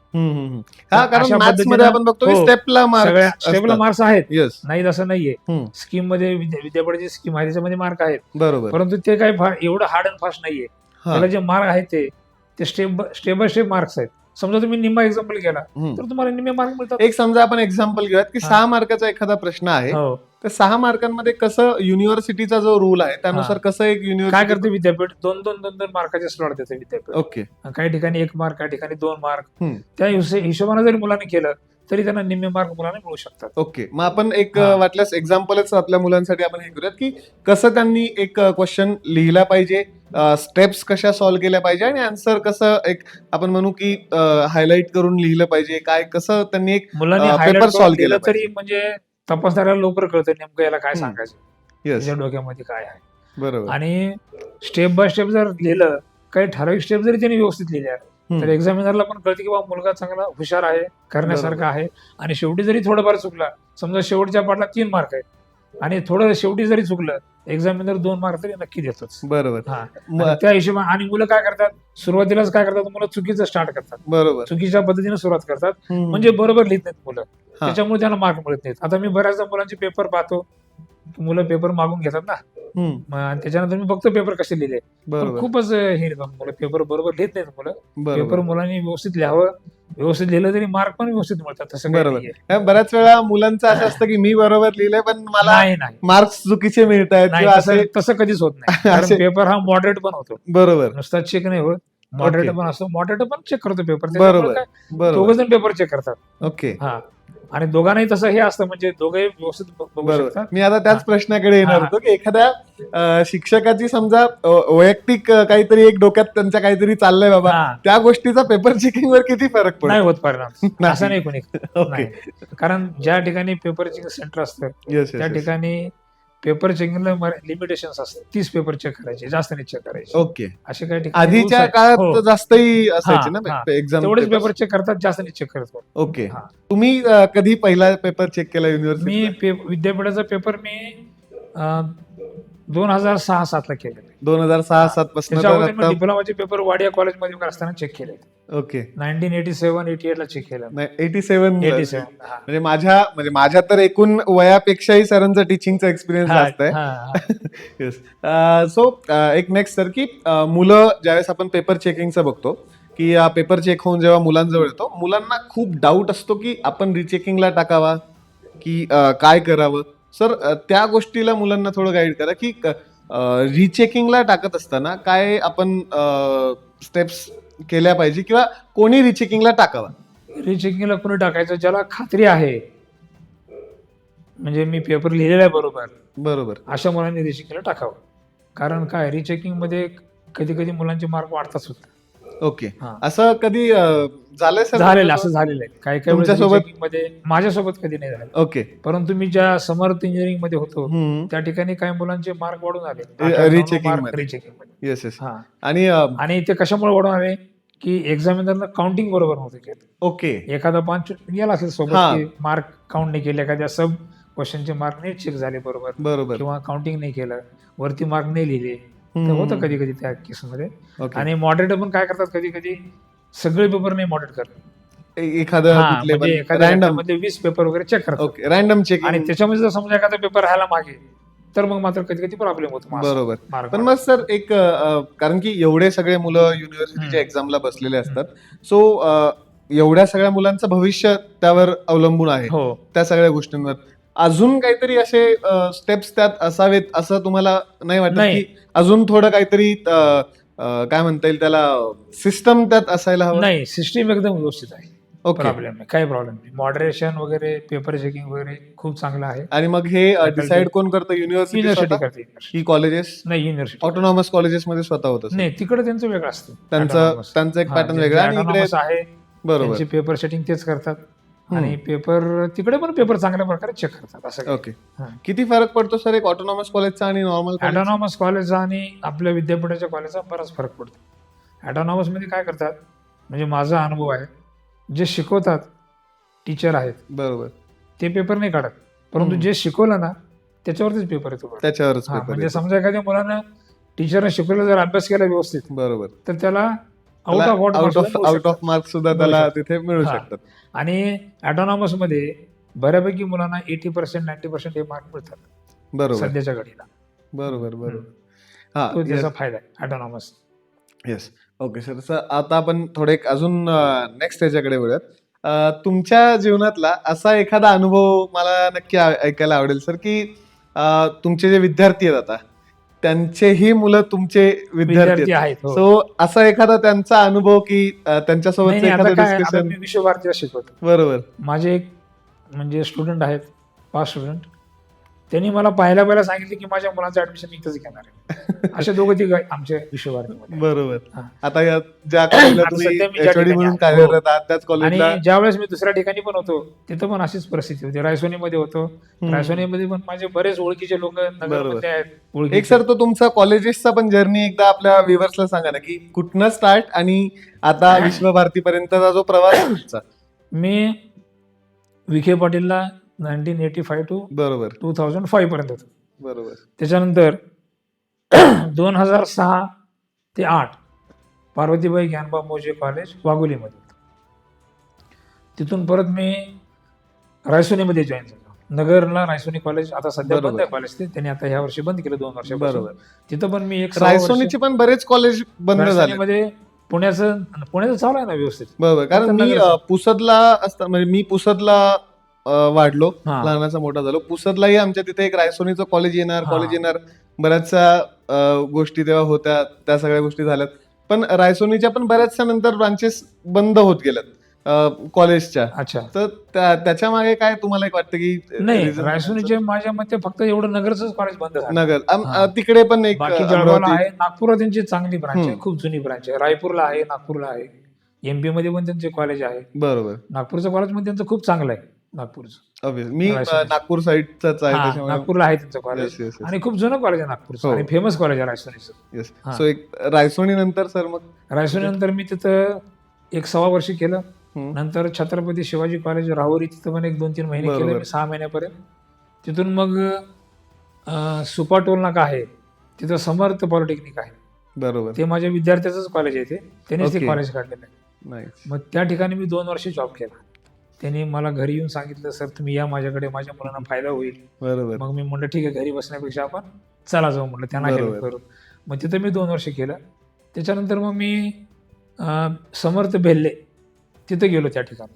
हा, कारण अशा मॅथ्स मध्ये आपण बघतो की हो, स्टेपला सगळ्या मार्क्स स्टेपला मार्क्स आहेत, येस. नाही असं नाहीये. हम्म. स्कीम मध्ये विद्यापीठाची स्कीम आहे त्याच्यामध्ये मार्क आहेत, बरोबर. परंतु ते काही एवढं हार्ड अँड फास्ट नाहीये. हा. त्याला जे मार्क आहेत ते स्टेप बाय स्टेप मार्क्स आहेत. समजा तुम्ही निम्मा एक्झाम्पल केला तर तुम्हाला निम्मे मार्क मिळतात. एक समजा आपण एक्झाम्पल घेऊयात की हा. 6 मार्काचा एखादा प्रश्न आहे, हो. तर 6 मार्कांमध्ये कसं युनिव्हर्सिटीचा जो रूल आहे त्यानुसार कसं एक काय युनिव्हर्सिटी करते विद्यापीठ, दोन मार्काचे स्लॉट देते विद्यापीठ. ओके. काही ठिकाणी 1 मार्क, काही ठिकाणी 2 मार्क. हम्म. त्या हिशोबाने जरी मुलांनी केलं तरी त्यांना निम्मे मार्क मुलांना मिळू शकतात. ओके. मग आपण एक हा. वाटल्यास एक्झाम्पलच आपल्या मुलांसाठी आपण हे करूयात की कसं त्यांनी एक क्वेश्चन लिहिला पाहिजे, स्टेप्स कशा सॉल्व्ह केल्या पाहिजे आणि आन्सर कसं एक आपण म्हणू की हायलाइट करून लिहिलं पाहिजे, काय कसं त्यांनी एक मुलांनी पेपर highlight सॉल्व्ह करून केला दिलं तरी म्हणजे तपासणाऱ्याला लवकर कळतं नेमकं याला काय हम्म. सांगायचं, येस. त्याच्या डोक्यामध्ये काय आहे. बरोबर. आणि स्टेप बाय स्टेप जर लिहिलं, काही ठराविक स्टेप जरी त्यांनी व्यवस्थित लिहिल्या तर एक्झामिनरला पण कळतं की बाबा मुलगा चांगला हुशार आहे, करण्यासारखा आहे. आणि शेवटी जरी थोडंफार चुकला, समजा शेवटच्या पाठला 3 मार्क आहेत आणि थोडं शेवटी जरी चुकलं एक्झामिनर 2 मार्क तरी नक्की देतोच. बरोबर. हा आणि त्या हिशोबाने आणि मुलं काय करतात, सुरुवातीलाच काय करतात, मुलं चुकीचं स्टार्ट करतात, बरोबर. चुकीच्या पद्धतीने सुरुवात करतात, हम्म. म्हणजे बरोबर लिहित नाहीत मुलं, हा. त्याच्यामुळे त्यांना मार्क मिळत नाहीत. आता मी बऱ्याचदा मुलांचे पेपर पाहतो, मुलं पेपर मागून घेतात ना, आणि त्याच्यानंतर मी बघतो पेपर कसे लिहिले, पण बरोबर खूपच हे मुलं पेपर बरोबर लिहित नाहीत मुलं. बरोबर पेपर मुलांनी व्यवस्थित लिहावं, व्यवस्थित लिहिलं तरी मार्क पण व्यवस्थित मिळतात, तसं काही बरोबर. नाहीये. हा, बऱ्याच वेळा मुलांचं असं असतं की मी बरोबर लिहिलंय पण मला नाही नाही मार्क्स चुकीचे मिळत आहेत नाही, किंवा तसं असे. तसं कधीच होत नाही, कारण असे- पेपर हा मॉडरेट पण होतो, बरोबर नुसता चेक नाही होत, मॉडरेट ओके. पण असतो, मॉडरेट पण चेक करतो पेपर, त्याच्यामुळे बरोबर काय बरोबर दोघं जण पेपर चेक करतात. ओके हा आणि दोघांनाही तसं हे असतं, म्हणजे दोघे व्यवस्थित बघू बरोबर. शकतात. मी आता त्याच हा. प्रश्नाकडे येणार हा. होतो की एखाद्या शिक्षकाची समजा वैयक्तिक काहीतरी एक डोक्यात त्यांच्या काहीतरी चाललंय बाबा, हा त्या गोष्टीचा पेपर चेकिंग वर किती फरक नाही पडतो? होत परिणाम, असं नाही कोणी ओके. नाही, कारण ज्या ठिकाणी पेपर चेकिंग सेंटर असतं येस त्या येस ठिकाणी पेपर चेकिंगला लिमिटेशन्स असतात, 30 पेपर चेक करायचे, जास्त नाही चेक करायचे, ओके. असे काही ठिकाणी rules आधीच्या आहेत. काळात हो. जास्तही हा असायचे ना हा एक्झाम तेवढेच पेपर चेक करतात, जास्त नाही चेक करत. ओके. हा. तुम्ही कधी पहिला पेपर चेक केला मी युनिव्हर्सिटी? विद्यापीठाचा पेपर मी 2006-07 केलेला. 2006-07 पासून त्याच्या तर अगोदर मी आता डिप्लोमाचे पेपर वाडिया कॉलेजमध्ये असताना चेक केले, ओके. 1987-88 ला चेक केलं. 87 87 हा. म्हणजे माझ्या तर एकूण वयापेक्षाही सरांचा टीचिंगचा एक्सपिरियन्स हा, जास्त आहे. हा, येस. सो एक नेक्स्ट सर की मुलं ज्यावेळेस आपण पेपर चेकिंगचं बघतो की पेपर चेक होऊन जेव्हा मुलांजवळ येतो, मुलांना खूप डाऊट असतो की आपण रिचेकिंगला टाकावा की काय करावं. सर त्या गोष्टीला मुलांना थोडं गाईड करा की रिचेकिंगला टाकत असताना काय आपण स्टेप्स केल्या पाहिजे किंवा कोणी रिचेकिंगला टाकावा? रिचेकिंगला कोणी टाकायचं ज्याला खात्री आहे, म्हणजे मी पेपर लिहिलेला आहे बरोबर, बरोबर अशा मुलांनी रिचेकिंगला टाकावं. कारण काय रिचेकिंग मध्ये कधी कधी मुलांचे मार्क वाढतात सुद्धा. ओके. हा. असं कधी झालंय सर? झालेलं असं झालेलं आहे, काही काही वेळेस तुमच्यासोबत? rechecking मध्ये माझ्यासोबत कधी नाही झालं, ओके. परंतु मी ज्या समर्थ इंजिनिअरिंग मध्ये होतो हम्म. त्या ठिकाणी काही मुलांचे मार्क वाढून आले, Rechecking मार्क मध्ये. रिचेकिंग मध्ये. Yes yes. हा आणि आणि ते कशामुळे वाढून आले की एक्झामिनरला काउंटिंग बरोबर नव्हतं केलं. ओके. एखादा 5 गेला असेल सोबत हा. की मार्क काउंट नाही केले, एखाद्या सब क्वेश्चनचे मार्क नाही चेक झाले बरोबर, बरोबर. किंवा काउंटिंग नाही केलं, वरती मार्क नाही लिहिले, तर हम्म. होतं कधी कधी त्या केसमध्ये. ओके. आणि मॉडरेटर पण काय करतात, कधी कधी सगळे पेपर नाही मॉडरेट करतात, एखादं हा कुठले म्हणजे पण एखाद्या रॅन्डम. मध्ये 20 पेपर वगैरे चेक करतात, ओके. रॅन्डम आणि चेकिंग. त्याच्यामध्ये जर समजा एखादा पेपर राहायला मागे, तर मग मात्र कधी कधी प्रॉब्लेम होतो बरोबर. मार्क. पण मग सर एक कारण की एवढे सगळे मुलं युनिव्हर्सिटीच्या एक्झामला बसलेले असतात, सो एवढ्या सगळ्या मुलांचं भविष्य त्यावर अवलंबून आहे, हो, त्या सगळ्या गोष्टींवर. अजून काहीतरी असे स्टेप्स त्यात असावेत असं तुम्हाला नाही वाटत नाही. की अजून थोडं काहीतरी काय म्हणता येईल त्याला, सिस्टम त्यात असायला हवं? नाही, सिस्टीम एकदम व्यवस्थित आहे, ओके. प्रॉब्लेम नाही, काही प्रॉब्लेम नाही. मॉडरेशन वगैरे पेपर चेकिंग वगैरे खूप चांगलं आहे. आणि मग हे डिसाइड कोण करतं? युनिव्हर्सिटी युनिव्हर्सिटी करते, की कॉलेजेस? नाही युनिव्हर्सिटी ऑटोनॉमस कॉलेजेस मध्ये स्वतः होत असेल. नाही, तिकडे त्यांचं वेगळं असतं, त्यांचं एक पॅटर्न वेगळं आणि इकडे ऑटोनॉमस आहे, बरोबर. त्यांची पेपर सेटिंग तेच करतात, आणि पेपर तिकडे पण पेपर चांगल्या प्रकारे चेक करतात, असं काही. ओके. हा. किती फरक पडतो सर एक ऑटोनॉमस कॉलेजचा आणि नॉर्मल कॉलेज? ऑटोनॉमस कॉलेजचा आणि आपल्या विद्यापीठाच्या कॉलेजचा बराच फरक पडतो. ऑटोनॉमस मध्ये काय करतात, म्हणजे माझा अनुभव आहे, जे शिकवतात टीचर आहेत बरोबर, ते पेपर नाही काढत, परंतु जे शिकवलं ना त्याच्यावरतीच पेपर येतो. त्याच्यावरच हा, पेपर म्हणजे येतो. समजा एखाद्या मुलानं टीचरने शिकवलं, जर अभ्यास केला व्यवस्थित, बरोबर, तर त्याला आउट आउट ऑफ मार्क्स सुद्धा त्याला तिथे मिळू हा. शकतात. आणि ऑटोनॉमस मध्ये बऱ्यापैकी मुलांना 80% 90% हे मार्क मिळतात बरोबर सध्याच्या घडीला. बरोबर बरोबर. हा, तो त्याचा फायदा आहे ऑटोनॉमस. येस. ओके सर, आता आपण थोडे अजून नेक्स्ट त्याच्याकडे वळूयात. तुमच्या जीवनातला असा एखादा अनुभव मला नक्की ऐकायला आवडेल सर की तुमचे जे विद्यार्थी आहेत आता, त्यांचेही मुलं तुमचे विद्यार्थी आहेत. आहेत. हो. सो असा एखादा त्यांचा अनुभव की त्यांच्यासोबत नाही, आता एखादं काय, आता डिस्कशन? मी विश्वभारतीला शिकवतो. बरोबर. माझे एक म्हणजे स्टुडंट आहेत, 5 स्टुडंट, त्यांनी मला पहिला सांगितले की माझ्या मुलाचं ऍडमिशन इथंच घेणार आहे. असे दोघं तिघ आमच्या विश्वभारतीमध्ये. बरोबर. हा. आता ज्या कॉलेजला आता तुम्ही सध्या मी ज्या एचओडी ठिकाणी म्हणून आहे, कार्यरत आहात त्याच आणि कॉलेजला. ज्यावेळेस मी दुसऱ्या ठिकाणी पण होतो, तिथं पण अशीच परिस्थिती होती. रायसोनीमध्ये होतो, रायसोनीमध्ये पण माझे बरेच ओळखीचे लोक नगरमध्ये आहेत एक ओळखीचे. सर तो तुमचा कॉलेजेसचा पण जर्नी एकदा आपल्या व्ह्युअर्सला सांगा ना की कुठनं स्टार्ट आणि आता विश्वभारतीपर्यंतचा जो प्रवास आहे तुमचा. मी विखे पाटीलला 1985 to बरोबर 2005 पर्यंत होतं. बरोबर. त्याच्यानंतर 2006 ते 8 पार्वतीबाई ज्ञानबा मोजे कॉलेज वाघोलीमध्ये होतं. तिथून परत मी रायसोनीमध्ये जॉईन झालो. नगरला रायसोनी कॉलेज आता सध्या बंद बरोबर. आहे कॉलेज, ते त्यांनी आता ह्या वर्षी बंद केलं 2 वर्षापासून. बरोबर. तिथं पण मी एक 6 वर्ष रायसोनीचे पण बरेच कॉलेज बंद झाले. रायसोनीमध्ये पुण्याचं चालू आहे ना व्यवस्थित. बरोबर, कारण फक्त मी नगरचं. पुसदला असता म्हणजे मी पुसदला वाढलो, हा. लहानाचा मोठा झालो. पुसदलाही आमच्या तिथे एक रायसोनीचं कॉलेज हा. येणार बऱ्याचशा गोष्टी तेव्हा होत्या, त्या सगळ्या गोष्टी झाल्यात. पण रायसोनीच्या पण बऱ्याचशा नंतर ब्रांचेस बंद होत गेल्यात कॉलेजच्या. अच्छा. तर त्याच्या मागे काय तुम्हाला एक वाटतं की नाही, reason रायसोनीचे माझ्या मते फक्त एवढं नगरचंच कॉलेज बंद झालं. नगर हा. तिकडे पण एक बाकी जळगावला अमरावती. आहे, नागपुरात त्यांची चांगली ब्रांच आहे, हम्म. खूप जुनी ब्रांच आहे. रायपूरला आहे, नागपूरला आहे, एमपी मध्ये पण त्यांचे कॉलेज आहे. बरोबर. नागपूरचं कॉलेज मध्ये त्यांचं खूप चांगलं आहे नागपूरचं. Obvious. मी रायसोनी. नागपूर साईडचाच आहे हा, त्याच्यामुळे नागपूरला आहे त्यांचं कॉलेज Yes, yes, yes. आणि खूप जुनं कॉलेज आहे नागपूरचं हो. आणि फेमस कॉलेज आहे रायसोनीचं. येस. हा. सो एक रायसोनी नंतर सर मग रायसोनी नंतर मी तिथं 1.25 वर्ष केलं. हम्म. नंतर छत्रपती शिवाजी कॉलेज राहुरी तिथं पण एक 2-3 महिने केलं बरोबर. मी, 6 महिन्यापर्यंत. तिथून मग सुपा टोल नाका आहे तिथं समर्थ पॉलिटेक्निक आहे, बरोबर. ते माझ्या विद्यार्थ्याचंच कॉलेज आहे, त्यांनीच ते Okay. कॉलेज काढलेलं आहे. नाईस. मग त्या ठिकाणी मी 2 वर्ष जॉब केला. त्यांनी मला घरी येऊन सांगितलं, सर तुम्ही या माझ्याकडे, माझ्या मुलांना फायदा होईल. बरोबर. मग मी म्हटलं ठीक आहे, घरी बसण्यापेक्षा आपण चला जाऊ म्हटलं, त्यांना हेल्प बरोबर. करू. मग तिथं मी 2 वर्ष केलं. त्याच्यानंतर मग मी समर्थ बेल्ले तिथं गेलो त्या ठिकाणी.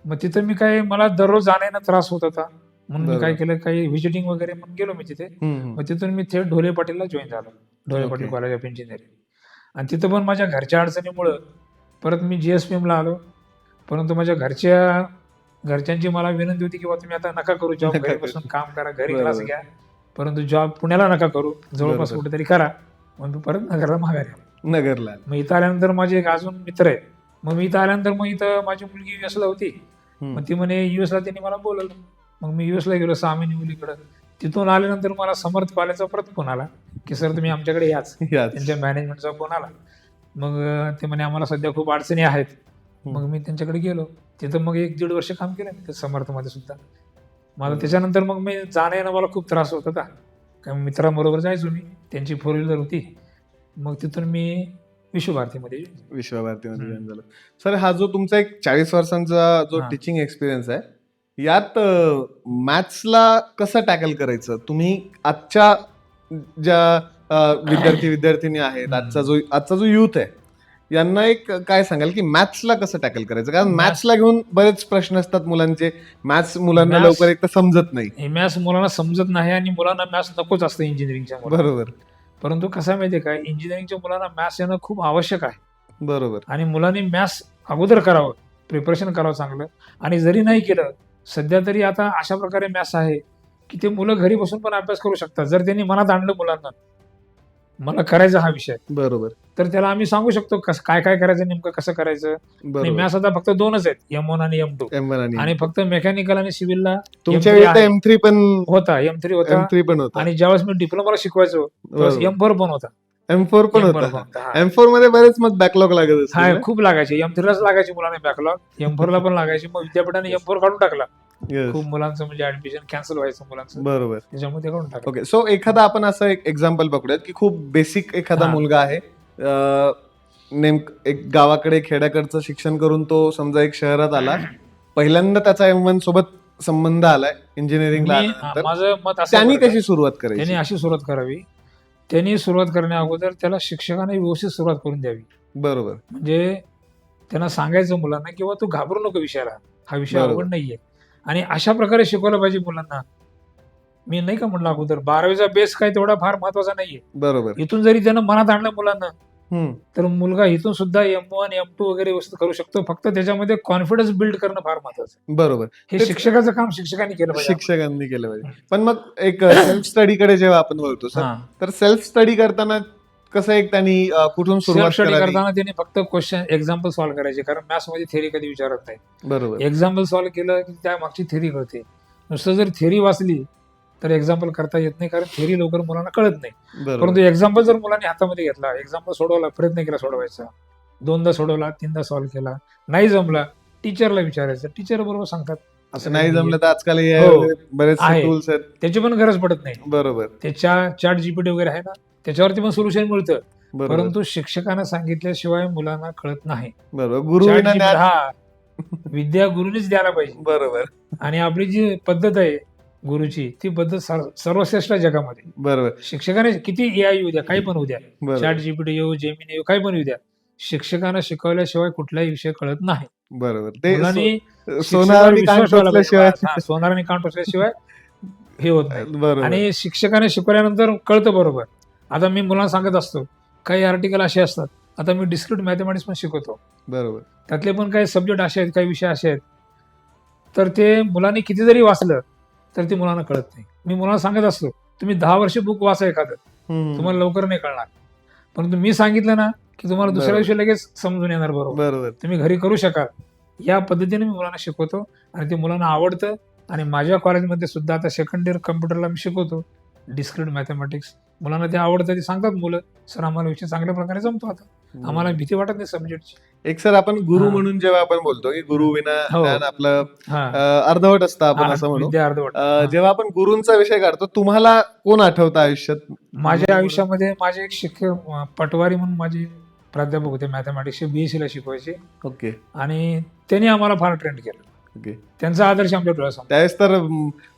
मग तिथं मी काय, मला दररोज जाण्यानं त्रास होत होता, म्हणून मी काय बरोबर. केलं, काही व्हिजिटिंग वगैरे म्हणून गेलो मी तिथे. हम्म. मग तिथून मी थेट ढोले पाटीलला जॉईन झालो, Dhole Patil Okay. College of engineering. आणि तिथं पण माझ्या घरच्या अडचणीमुळं परत मी GSPM ला आलो. परंतु माझ्या घरच्यांची मला विनंती होती की बा तुम्ही आता नका करू जॉब, नका घरी करू. बसून काम करा, घरी बरोबर. क्लास घ्या, परंतु जॉब पुण्याला नका करू, जवळपास बरोबर. कुठेतरी करा. मग मी परत नगरला माघारी आलो. नगरला. मग इथं आल्यानंतर माझे एक अजून मित्र आहेत. मग मी इथं आल्यानंतर मग इथं माझी मुलगी US ला होती. हम्म. मग ती म्हणे US ला त्यांनी मला बोलवलं. मग मी US ला गेलो 6 महिने मुलीकडं. तिथून आल्यानंतर मला समर्थ कॉलेजचा परत फोन आला की सर तुम्ही आमच्याकडे याच. याच. त्यांच्या मॅनेजमेंटचा फोन आला. मग ते म्हणे आम्हाला सध्या खूप अडचणी आहेत. हम्म. मग मी त्यांच्याकडे गेलो. तिथं मग 1-1.5 वर्ष काम केलं मी समर्थमध्ये सुद्धा. मला त्याच्यानंतर मग मी जाणं येणं मला खूप त्रास होत होता, कारण मित्रांबरोबर जायचो मी, त्यांची 4 व्हीलर होती. मग तिथून मी विश्वभारतीमध्ये विश्वभारतीमध्ये हम्म. जॉईन झालं. सर हा जो तुमचा एक 40 वर्षांचा जो हा. टीचिंग एक्सपिरियन्स आहे, यात मॅथ्सला कसं टॅकल करायचं तुम्ही? आजच्या ज्या विद्यार्थी आहेत, हम्म. आजचा जो युथ आहे, यांना एक काय सांगाल की मॅथ्सला कसं टॅकल करायचं? कारण Maths- मॅथ्सला घेऊन बरेच प्रश्न असतात मुलांचे. मॅथ्स मुलांना Maths- लवकर एक तर समजत नाही. मॅथ्स मुलांना समजत नाही आणि मुलांना मॅथ्स नकोच असतं इंजिनिअरिंगच्या मुलांना. बरोबर परंतु कसं आहे माहिती आहे का, इंजिनिअरिंगच्या मुलांना मॅथ्स येणं खूप आवश्यक आहे बरोबर आणि मुलांनी मॅथ्स अगोदर करावं, प्रिपरेशन करावं चांगलं. आणि जरी नाही केलं, सध्या तरी आता अशा प्रकारे मॅथ्स आहे की ते मुलं घरी बसून पण अभ्यास करू शकतात. जर त्यांनी मनात आणलं मुलांना मला करायचा हा विषय, बरोबर तर त्याला आम्ही सांगू शकतो काय काय करायचं, नेमकं कसं करायचं. आणि बरोबर. मॅथ्स आता फक्त 2च आहेत, M1 आणि M2. M1 आणि फक्त मेकॅनिकल आणि सिव्हिलला तुमच्या M3 वेळी तर आहे. M3 पण होता, M3 होता. M3 पण होता. आणि ज्यावेळेस मी डिप्लोमाला शिकवायचो त्यावेळेस बरोबर. M4 पण होता. M4 पण M4 होता. हा. M4 मध्ये बरेच मग बॅकलॉग लागत असतील हा, ना? खूप लागायचे. M3लाच लागायची मुलांना बॅकलॉग, M4 ला पण लागायची. मग विद्यापीठाने M4 काढून टाकला. Yes. खूप मुलांचं म्हणजे ऍडमिशन कॅन्सल व्हायचं मुलांचं, बरोबर. त्याच्यामुळे ते काढून टाकलं. ओके, सो एखादा आपण असं एक एक्झाम्पल पकडूयात की खूप बेसिक एखादा हा. मुलगा आहे, एक गावाकडे खेड्याकडचं शिक्षण करून तो समजा एक शहरात आला, पहिल्यांदा त्याचा M1 सोबत संबंध आलाय इंजिनिअरिंगला आल्यानंतर, माझं मत असं त्यांनी बरं का, कशी सुरुवात त्यांनी करायची? अशी सुरुवात करावी. त्यांनी सुरुवात करण्या अगोदर त्याला शिक्षकाने व्यवस्थित सुरुवात करून द्यावी. बरोबर म्हणजे त्यांना सांगायचं मुलांना किंवा तू घाबरू नको विषयाला, हा विषय बरोबर. अवघड नाहीये. आणि अशा प्रकारे शिकवलं पाहिजे मुलांना. मी नाही का म्हटलं अगोदर, 12वीचा बेस काय तेवढा फार महत्वाचा नाहीये. बरोबर. इथून जरी त्यानं मनात आणलं मुलांना, हम्म. तर मुलगा इथून सुद्धा M1 M2 वगैरे व्यवस्थित करू शकतो. फक्त त्याच्यामध्ये कॉन्फिडन्स बिल्ड करणं फार महत्वाचं आहे. बरोबर. हे तेच शिक्षकाचं काम शिक्षकांनी केलं पाहिजे. शिक्षकांनी केलं पाहिजे. पण मग एक सेल्फ स्टडीकडे जेव्हा आपण बोलतो सर, हा. तर सेल्फ स्टडी करताना कसं एक त्यांनी कुठून सुरुवात सेल्फ स्टडी करावी? करताना त्यांनी फक्त क्वेश्चन एक्झाम्पल सॉल्व्ह करायचे, कारण मॅथ्स मध्ये थेरी कधी विचारत नाही. बरोबर. एक्झाम्पल सॉल्व्ह केलं की त्या मागची थेरी कळते. नुसतं जर थेरी वाचली तर एक्झाम्पल करता येत नाही, कारण थेरी लवकर मुलांना कळत नाही. बरोबर. परंतु एक्झाम्पल जर मुलांनी हातामध्ये घेतला, एक्झाम्पल सोडवला, प्रयत्न केला सोडवायचा, 2दा सोडवला, 3दा सॉल्व्ह केला, नाही जमला, टीचरला विचारायचं, टीचर बरोबर सांगतात. असं नाही जमलं तर आजकाल हो. बरेचसे आहे. टूल्स आहेत. त्याची पण गरज पडत नाही. बरोबर त्याच्या चॅट जीपीटी वगैरे आहे ना, त्याच्यावरती पण सोल्युशन मिळतं. बरोबर परंतु शिक्षकांना सांगितल्याशिवाय मुलांना कळत नाही. बरोबर गुरु चॅट विना जीपीटी ज्ञान. हा विद्या गुरुनीच द्यायला पाहिजे. बरोबर आणि आपली जी पद्धत आहे गुरुची, ती पद्धत सर्वश्रेष्ठ आहे जगामध्ये. बरोबर शिक्षकाने किती AI येऊ द्या, काही पण होऊ द्या, बरोबर चॅट जीपीटी येऊ, जेमिनी येऊ, काही पण येऊ द्या, शिक्षकांना शिकवल्याशिवाय कुठलाही विषय कळत नाही. बरोबर ते मुलांनी सोनाराने कान विश्वास ठेवला पाहिजे. टोचल्याशिवाय बस, हा, सोनाराने कान टोचल्याशिवाय हे होत नाही. बरोबर आणि शिक्षकाने शिकवल्यानंतर कळतं बरोबर. आता मी मुलांना सांगत असतो, काही आर्टिकल असे असतात. आता मी डिस्क्रीट मॅथमॅटिक्स पण शिकवतो. बरोबर त्यातले पण काही सब्जेक्ट असे आहेत, काही विषय असे आहेत, तर ते मुलांनी किती जरी वाचलं तर ते मुलांना कळत नाही. मी मुलांना सांगत असतो, तुम्ही 10 वर्ष बुक वाचा एखादं, तुम्हाला लवकर नाही कळणार. परंतु मी सांगितलं ना की तुम्हाला दुसऱ्या बरोबर. दिवशी लगेच समजून येणार बरोबर. बरोबर तुम्ही घरी करू शकाल. या पद्धतीने मी मुलांना शिकवतो आणि ते मुलांना आवडतं. आणि माझ्या कॉलेजमध्ये सुद्धा आता सेकंड इयर कम्प्युटरला मी शिकवतो डिस्क्रीट मॅथमॅटिक्स. मुलांना ते आवडतं, ते सांगतात मुलं, सर आम्हाला विषय चांगल्या प्रकारे जमतो आता, आम्हाला भीती वाटत नाही सब्जेक्टची. एक सर आपण गुरु हा. म्हणून जेव्हा आपण बोलतो की गुरु विना हो. ज्ञान आपलं हा अर्धवट असतं आपण हा, असं म्हणू. विद्या अर्धवट. जेव्हा आपण गुरूंचा विषय काढतो तुम्हाला कोण आठवतं आयुष्यात? माझ्या आयुष्यामध्ये माझे एक शिक्षक पटवारी म्हणून माझे प्राध्यापक होते मॅथमॅटिक्सचे, BSc ला शिकवायचे. ओके आणि त्यांनी आम्हाला फार ट्रेंड केलं. ओके त्यांचा आदर्श आमच्या डोळ्यासमोर. त्यावेळेस तर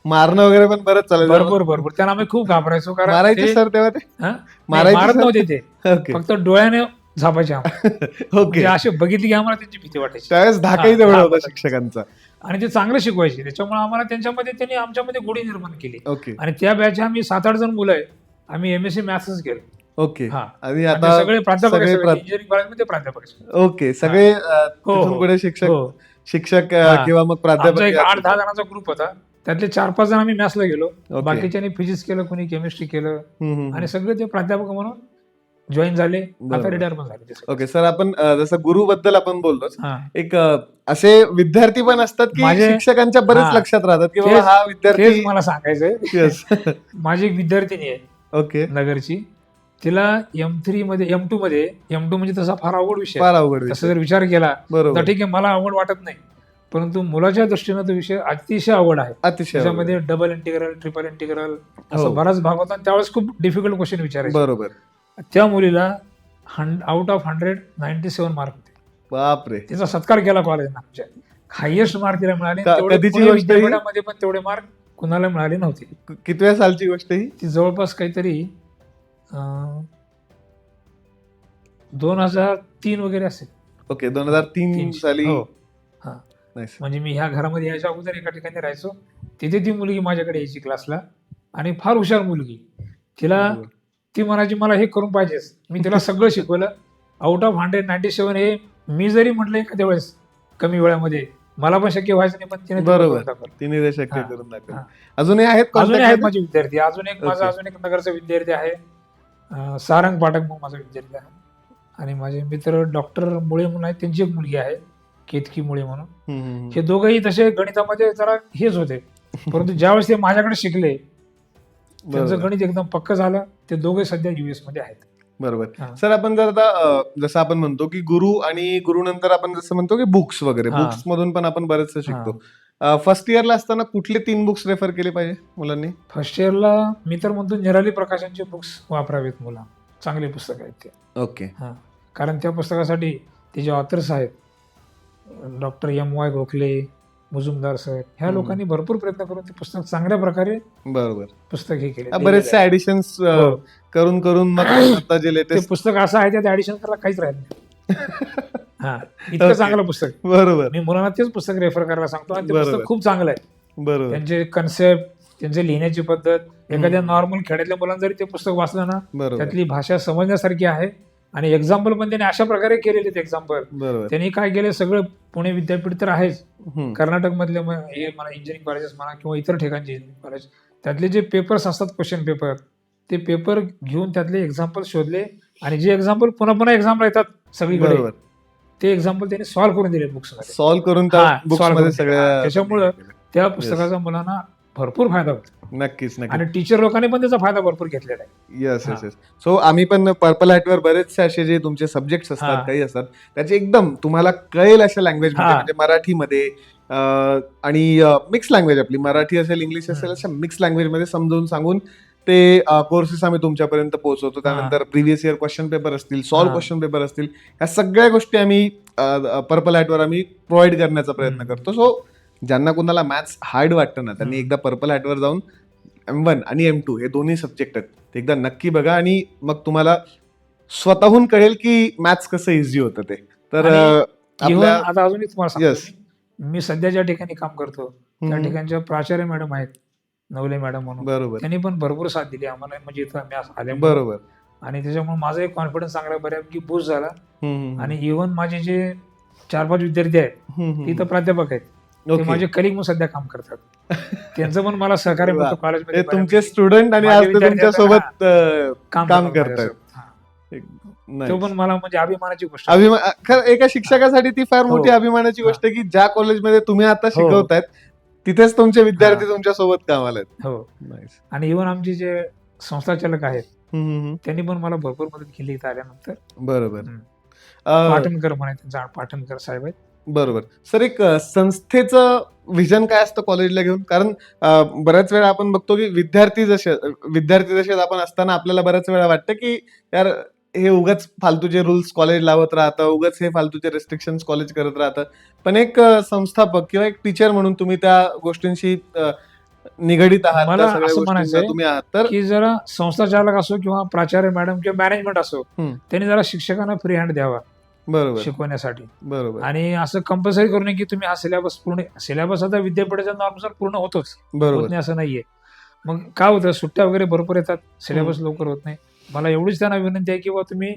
मारणं वगैरे पण बरंच चालायचं. भरपूर त्यांना आम्ही खूप घाबरायचो. कारण मारायचे ते- सर तेव्हा ते हा? मारायचे मारत सर? नव्हते ते, ओके फक्त डोळ्याने झापायचे आम्हाला. ओके म्हणजे असे बघितली की आम्हाला त्यांची भीती वाटायची. त्यावेळेस धाकाही हा, तेवढा हा, होता बरोबर. शिक्षकांचा. आणि ते चांगलं शिकवायचे, त्याच्यामुळे आम्हाला त्यांनी आमच्यामध्ये गोडी निर्माण केली. ओके आणि त्या बॅच आम्ही 7-8 जण मुलं आहे, आम्ही MSc मॅथ्सच केलं. ओके हा. आणि आणि आता सगळे प्राध्यापक सगळे इंजिनिअरिंग कॉलेजमध्ये प्राध्यापक आहेत. ओके सगळे हो, तिथून हो. पुढे शिक्षक हो. शिक्षक हा. किंवा मग प्राध्यापक आमचा एक यात 8-10 जणांचा ग्रुप होता. त्यातले 4-5 जण आम्ही मॅथ्सला गेलो, ओके. बाकीच्यांनी फिजिक्स केलं, कोणी केमिस्ट्री केलं. हम्म, हम्म, आणि सगळे ते प्राध्यापक म्हणून जॉईन झाले, आता बरोबर. रिटायर पण झाले ते सगळे. ओके सर आपण जसं गुरु बद्दल आपण बोललोच, हा. एक असे विद्यार्थी पण असतात की माझे- शिक्षकांच्या बरेच हा. लक्षात राहतात की बाबा तेच- हा तेच विद्यार्थी. मला सांगायचंय. Yes. माझी एक विद्यार्थिनी आहे ओके नगरची, तिला M3 मध्ये M2 म्हणजे तसा फार अवघड विषय आहे. फार अवघड तसं विषय. जर विचार केला बरोबर तर ठीक आहे, मला अवघड वाटत नाही, परंतु मुलाच्या दृष्टीनं तो विषय अतिशय अवघड आहे. अतिशय अवघड. त्याच्यामध्ये डबल इंटिग्रल, ट्रिपल इंटिग्रल हो. असं बराच भाग होता. त्यावेळेस खूप डिफिकल्ट क्वेश्चन विचारायचे. बरोबर त्या मुलीला आउट ऑफ 100 97 मार्क होते. बापरे. तिचा सत्कार केला कॉलेजनं आमच्या. हायएस्ट मार्क तिला मिळाले. कधीची पुणे गोष्ट ही? विद्यापीठामध्ये पण तेवढे मार्क कुणाला मिळाले नव्हते. कितव्या सालची गोष्ट ही? ती जवळपास काहीतरी 2003 वगैरे असेल. ओके 2003 तीनशे. साली. हो. हा. Nice. म्हणजे मी ह्या घरामध्ये यायच्या अगोदर एका ठिकाणी राहायचो. तिथे ती मुलगी माझ्याकडे यायची क्लासला, आणि फार हुशार मुलगी. तिला बरोबर. ती म्हणायची मला हे करून पाहिजेच. मी तिला सगळं शिकवलं. आउट ऑफ 197 हे मी जरी म्हटलं एखाद्या वेळेस कमी वेळामध्ये मला पण शक्य व्हायचं नाही, पण तिने ते बरोबर. करून दाखवलं. तिने ते शक्य हा. करून दाखवलं. हा. अजूनही आहेत अजूनही contact आहेत मध्ये? माझे विद्यार्थी. अजून एक नगरचा विद्यार्थी आहे, सारंग पाठक म्हणून माझा विद्यार्थी आहे. आणि माझे मित्र डॉक्टर मुळे म्हणून आहेत, त्यांची एक मुलगी आहे केतकी मुळे म्हणून. हम्म, हम्म, हे दोघंही तसे गणितामध्ये जरा हेच होते, परंतु ज्यावेळेस ते माझ्याकडे शिकले त्यांचं बरोबर. गणित एकदम पक्क झालं. ते दोघे सध्या US मध्ये आहेत. बरोबर. हा. सर आपण जर आता जसं आपण म्हणतो की गुरु आणि गुरु नंतर आपण जसं म्हणतो की बुक्स वगैरे, हा. बुक्स मधून पण आपण बरेचसं शिकतो. फर्स्ट इयरला असताना कुठले 3 बुक्स रेफर केले पाहिजे मुलांनी? फर्स्ट इयरला मी तर म्हणतो निराली प्रकाशनचे बुक्स वापरावेत मुलं. चांगले पुस्तक आहेत ते. ओके हां, कारण त्या पुस्तकासाठी ते जे ऑथर्स आहेत, doctor MY Gokhale, Mujumdar sir, ह्या लोकांनी भरपूर प्रयत्न करून ते पुस्तक चांगल्या प्रकारे बरोबर. पुस्तक हे केले. बरेचसे ऍडिशन्स हो. करून करून मग आता जे ते लेटेस्ट. पुस्तक असं आहे त्यात ऍडिशन करायला काहीच राहत नाही. हा, इतकं Okay. चांगलं पुस्तक. बरोबर मी मुलांना तेच पुस्तक रेफर करायला सांगतो, आणि ते बरोबर. पुस्तक खूप चांगलं आहे. बरोबर त्यांचे कन्सेप्ट, त्यांचे लिहिण्याची पद्धत, एखाद्या नॉर्मल खेड्यातल्या मुलांना जरी ते पुस्तक वाचलं ना, बरोबर त्यातली भाषा समजण्यासारखी आहे. आणि एक्झाम्पल पण त्यांनी अशा प्रकारे केलेले आहेत. एक्झाम्पल बरोबर. त्यांनी काय केलं, सगळं पुणे विद्यापीठ तर आहेच, हम्म. कर्नाटक मधले हे मला इंजिनिअरिंग कॉलेजेस म्हणा किंवा इतर ठिकाणचे इंजिनिअरिंग कॉलेज, त्यातले जे पेपर्स असतात, क्वेश्चन पेपर, ते पेपर घेऊन त्यातले एक्झाम्पल शोधले, आणि जे एक्झाम्पल पुन्हा पुन्हा एक्झाम येतात सगळीकडे, बरोबर. ते एक्झाम्पल त्यांनी सॉल्व्ह करून दिले बुक्समध्ये. सॉल्व्ह करून हा, बुक्स solve मध्ये करून सगळ्या. त्याच्यामुळं त्या पुस्तकाचा मुलांना भरपूर फायदा होतो. नक्कीच नक्कीच. आणि टीचर लोकांनी पण त्याचा फायदा भरपूर घेतलेला आहे. Yes yes yes. सो आम्ही पण पर्पल हॅटवर बरेचसे असे जे तुमचे सब्जेक्ट्स असतात, हा. काही असतात, त्याचे एकदम तुम्हाला कळेल अशा लँग्वेज मध्ये, हा. म्हणजे मराठीमध्ये आणि मिक्स लँग्वेज आपली मराठी असेल इंग्लिश असेल अशा मिक्स लँग्वेजमध्ये समजावून सांगून ते कोर्सेस आम्ही तुमच्यापर्यंत पोहोचवतो. त्यानंतर प्रिव्हियस इयर क्वेश्चन पेपर असतील, सॉल्व्ह क्वेश्चन पेपर असतील, ह्या सगळ्या गोष्टी आम्ही पर्पल हॅटवर आम्ही प्रोव्हाइड करण्याचा प्रयत्न करतो. सो ज्यांना कुणाला मॅथ्स हार्ड वाटतं ना, त्यांनी एकदा पर्पल हॅटवर जाऊन M1 आणि M2 हे दोन्ही सब्जेक्ट आहेत ते एकदा नक्की बघा आणि मग तुम्हाला स्वतःहून कळेल की मॅथ्स कसं इझी होतं ते. तर इव्हन आता अजून एक तुम्हाला Yes. सांगतो मी सध्या ज्या ठिकाणी काम करतो त्या ठिकाणच्या प्राचार्य मॅडम आहेत, नवले मॅडम म्हणून, बरोबर त्यांनी पण भरपूर साथ दिली आम्हाला, म्हणजे इथं आम्ही आल्यामुळे. बरोबर. आणि त्याच्यामुळे माझा एक कॉन्फिडन्स चांगला बऱ्यापैकी बूस्ट झाला. हम्म, आणि इव्हन माझे जे 4-5 विद्यार्थी आहेत हम्म, ते इथं प्राध्यापक आहेत, ते ओके. माझे कलिग म्हणून सध्या काम करतात. त्यांचं पण मला सहकार्य वा. मिळतं कॉलेजमध्ये ते तुमचे बऱ्यापैकी. स्टुडंट आणि माझे आज ते विद्यार्थी तुमच्या आता, सोबत काम करतात करतात. माझ्यासोबत. हा. Nice. तो पण मला म्हणजे अभिमानाची गोष्ट आहे. अभिमान खरं एका शिक्षकासाठी ती फार मोठी हो. अभिमानाची गोष्ट आहे की ज्या कॉलेजमध्ये तुम्ही आता हो. शिकवतायत तिथेच तुमचे विद्यार्थी तुमच्या सोबत कामाला आहेत. हो. Nice. आणि इव्हन आमचे जे संस्थाचालक आहेत हम्म. त्यांनी पण मला भरपूर मदत केली इथं आल्यानंतर. बरोबर. हम्म. अं, पाटणकर म्हणे, त्यांचा पाटणकर साहेब आहेत. बरोबर. सर एक संस्थेचं विजन काय असतं कॉलेजला घेऊन? कारण बऱ्याच वेळा आपण बघतो की विद्यार्थी जसे आपण असताना आपल्याला बऱ्याच वेळा वाटतं की यार हे उगाच फालतूचे रूल्स कॉलेज लावत राहतं, उगाच हे फालतूचे रेस्ट्रिक्शन्स कॉलेज करत राहतं. पण एक संस्थापक किंवा एक टीचर म्हणून तुम्ही त्या गोष्टींशी निगडीत आहात, मला त्या सगळ्या असं गोष्टींना म्हणायचंय तुम्ही आहात. तर की जरा संस्था चालक असो किंवा प्राचार्य मॅडम किंवा मॅनेजमेंट असो, हम्म, त्यांनी जरा शिक्षकांना फ्री हँड द्यावा बरोबर शिकवण्यासाठी. बरोबर आणि असं कंपल्सरी करू नये की तुम्ही हा सिलेबस आता विद्यापीठाच्या नॉर्मनुसार पूर्ण होतोच, होत बरोबर नाही असं नाहीये. मग काय होतं, सुट्ट्या वगैरे भरपूर येतात, सिलेबस लवकर होत नाही. मला एवढीच त्यांना विनंती आहे की बा तुम्ही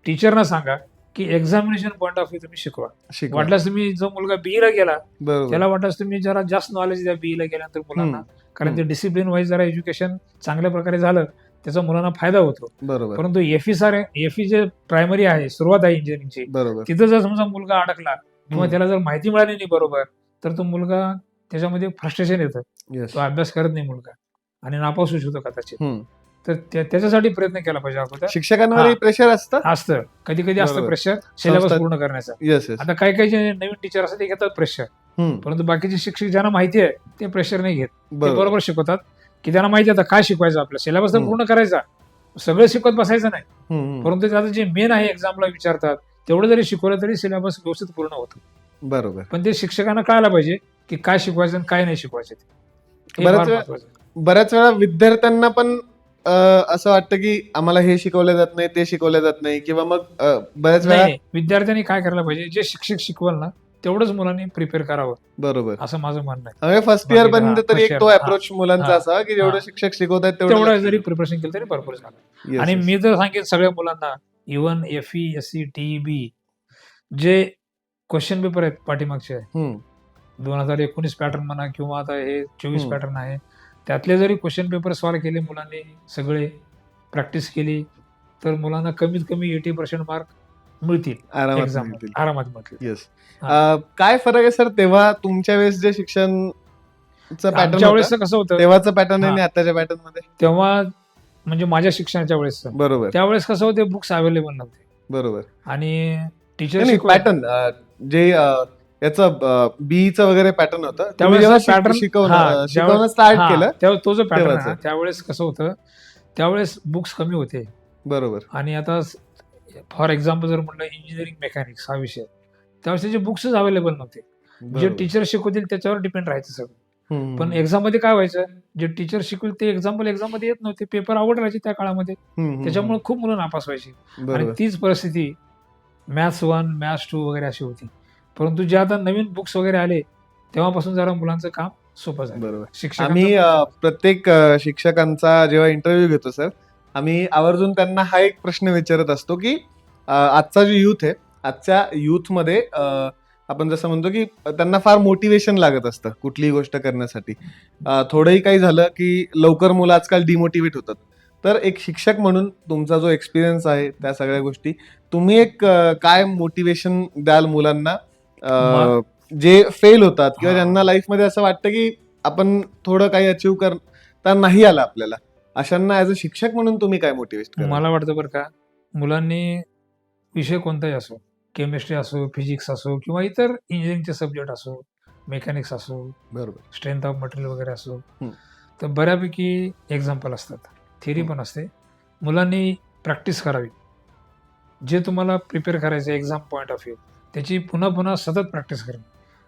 टीचरना सांगा की एक्झामिनेशन पॉईंट ऑफ व्ह्यू तुम्ही शिकवा. शिकवा. वाटल्यास तुम्ही जो मुलगा बीईला गेला बरोबर त्याला वाटल्यास तुम्ही जरा जास्त नॉलेज द्या बीईला गेल्यानंतर मुलांना, कारण ते डिसिप्लिन वाईज जरा एज्युकेशन चांगल्या प्रकारे झालं त्याचा मुलांना फायदा होतो. बरोबर परंतु एफई जे प्रायमरी आहे, सुरुवात आहे इंजिनिअरिंगची, बरोबर तिथं जर समजा मुलगा अडकला किंवा हम्म. त्याला जर माहिती मिळाली नाही बरोबर, तर तो मुलगा त्याच्यामध्ये फ्रस्ट्रेशन येतं, Yes. तो अभ्यास करत नाही मुलगा आणि नापास होऊ शकतो कदाचित. हम्म. तर त्याच्यासाठी प्रयत्न केला पाहिजे अगोदर. शिक्षकांवर प्रेशर असतं. असतं कधी कधी असतं बरोबर. प्रेशर सिलेबस संस्था- पूर्ण करण्याचा. येस येस आता काही काही जे नवीन टीचर असतात ते घेतात प्रेशर, परंतु बाकीचे शिक्षक ज्यांना माहिती आहे ते प्रेशर नाही घेत, ते बरोबर शिकवतात की त्यांना माहिती आहे आता काय शिकवायचं, आपलं सिलेबस तर पूर्ण करायचा, सगळं शिकवत बसायचं नाही. परंतु त्याचं जे मेन आहे एक्झामला विचारतात तेवढं जरी शिकवलं तरी सिलेबस व्यवस्थित पूर्ण होतं. बरोबर. पण ते शिक्षकांना कळायला पाहिजे की काय शिकवायचं आणि काय नाही शिकवायचं ते बऱ्याच फार वेळा- महत्त्वाचं आहे. बऱ्याच वेळा विद्यार्थ्यांना पण असं वाटतं की आम्हाला हे शिकवलं जात नाही, ते शिकवलं जात नाही, किंवा मग बऱ्याच वेळा नाही, विद्यार्थ्यांनी काय करायला पाहिजे, जे शिक्षक शिकवल ना तेवढंच मुलांनी प्रिपेअर करावं, बरोबर असं माझं म्हणणं आहे. फर्स्ट इयर पर्यंत तरी एक first तो year. अप्रोच मुलांचा हा. असावा की जेवढं हा. शिक्षक शिकवतात तेवढं जरी प्रिपरेशन केलं तरी भरपूर झालं. Yes, आणि yes. मी जर सांगेन सगळ्या मुलांना, इव्हन एफई एससी टीईबी जे क्वेश्चन पेपर आहेत पाठीमागचे 2019 पॅटर्न म्हणा किंवा आता हे 24 पॅटर्न आहे, त्यातले जरी क्वेश्चन पेपर सॉल्व्ह केले मुलांनी, सगळे प्रॅक्टिस केली, तर मुलांना कमीत कमी 80% मार्क मिळतील आरामात एक्झाम, मिळतील. आरामात मिळतील. येस. काय फरक आहे सर तेव्हा तुमच्या वेळेस जे शिक्षणचं पॅटर्न आमच्या वेळेस कसं होतं, तेव्हाचं पॅटर्न हा. आणि आताच्या पॅटर्न मध्ये? तेव्हा म्हणजे माझ्या शिक्षणाच्या वेळेस बरोबर त्यावेळेस कसं होते, बुक्स अवेलेबल नव्हते बरोबर. आणि टीचर पॅटर्न जे याचं बीईचं वगैरे पॅटर्न होतं, तुम्ही त्यावेळेस जेव्हा pattern- शिकवणं स्टार्ट केलं तो जो पॅटर्न तेव्हाचं. आहे त्यावेळेस कसं होतं, त्यावेळेस बुक्स कमी होते. बरोबर आणि आता फॉर एक्झाम्पल जर म्हटलं इंजिनिअरिंग मेकॅनिक्स हा विषय, त्यावेळेस त्याचे बुक्सच अवेलेबल नव्हते. जे बरोबर. टीचर शिकवतील त्याच्यावर डिपेंड राहायचं सगळं. पण हम्म. एक्झाम मध्ये काय व्हायचं, जे टीचर शिकवतील ते एक्झाम मध्ये येत नव्हते, पेपर आवड राहायचे त्या काळामध्ये, त्याच्यामुळे खूप मुलं नापास व्हायची. आणि बरोबर. तीच परिस्थिती मॅथ्स 1 मॅथ्स 2 वगैरे अशी होती. परंतु जे आता नवीन बुक्स वगैरे आले तेव्हापासून जरा मुलांचं काम सोपं झालं. बरोबर. शिक्षकांचं आम्ही पण- प्रत्येक शिक्षकांचा जेव्हा इंटरव्ह्यू घेतो सर, आम्ही आवर्जून त्यांना हा एक प्रश्न विचारत असतो की आजचा जो युथ आहे, आजच्या युथमध्ये आपण जसं म्हणतो की त्यांना फार मोटिवेशन लागत असतं कुठलीही गोष्ट करण्यासाठी. थोडंही काही झालं की लवकर मुलं आजकाल डिमोटिवेट होतात. तर एक शिक्षक म्हणून तुमचा जो एक्सपिरियन्स आहे त्या सगळ्या गोष्टी, तुम्ही एक काय मोटिवेशन द्याल मुलांना जे फेल होतात किंवा हा. ज्यांना लाईफमध्ये असं वाटतं की आपण थोडं काही अचीव करता नाही आलं आपल्याला, अशांना ऍज अ शिक्षक म्हणून तुम्ही काय मोटिवेट कराल? मला वाटतं बरं का, मुलांनी विषय कोणताही असो, केमिस्ट्री असो, फिजिक्स असो किंवा इतर इंजिनिअरिंगचे सब्जेक्ट असो, मेकॅनिक्स असो, बरोबर. स्ट्रेंथ ऑफ मटेरियल वगैरे असो, हं. तर बऱ्यापैकी एक्झाम्पल असतात. थिअरी पण असते. मुलांनी प्रॅक्टिस करावी. जे तुम्हाला प्रिपेअर करायचं आहे एक्झाम पॉईंट ऑफ व्ह्यू, त्याची पुन्हा पुन्हा सतत प्रॅक्टिस करणं.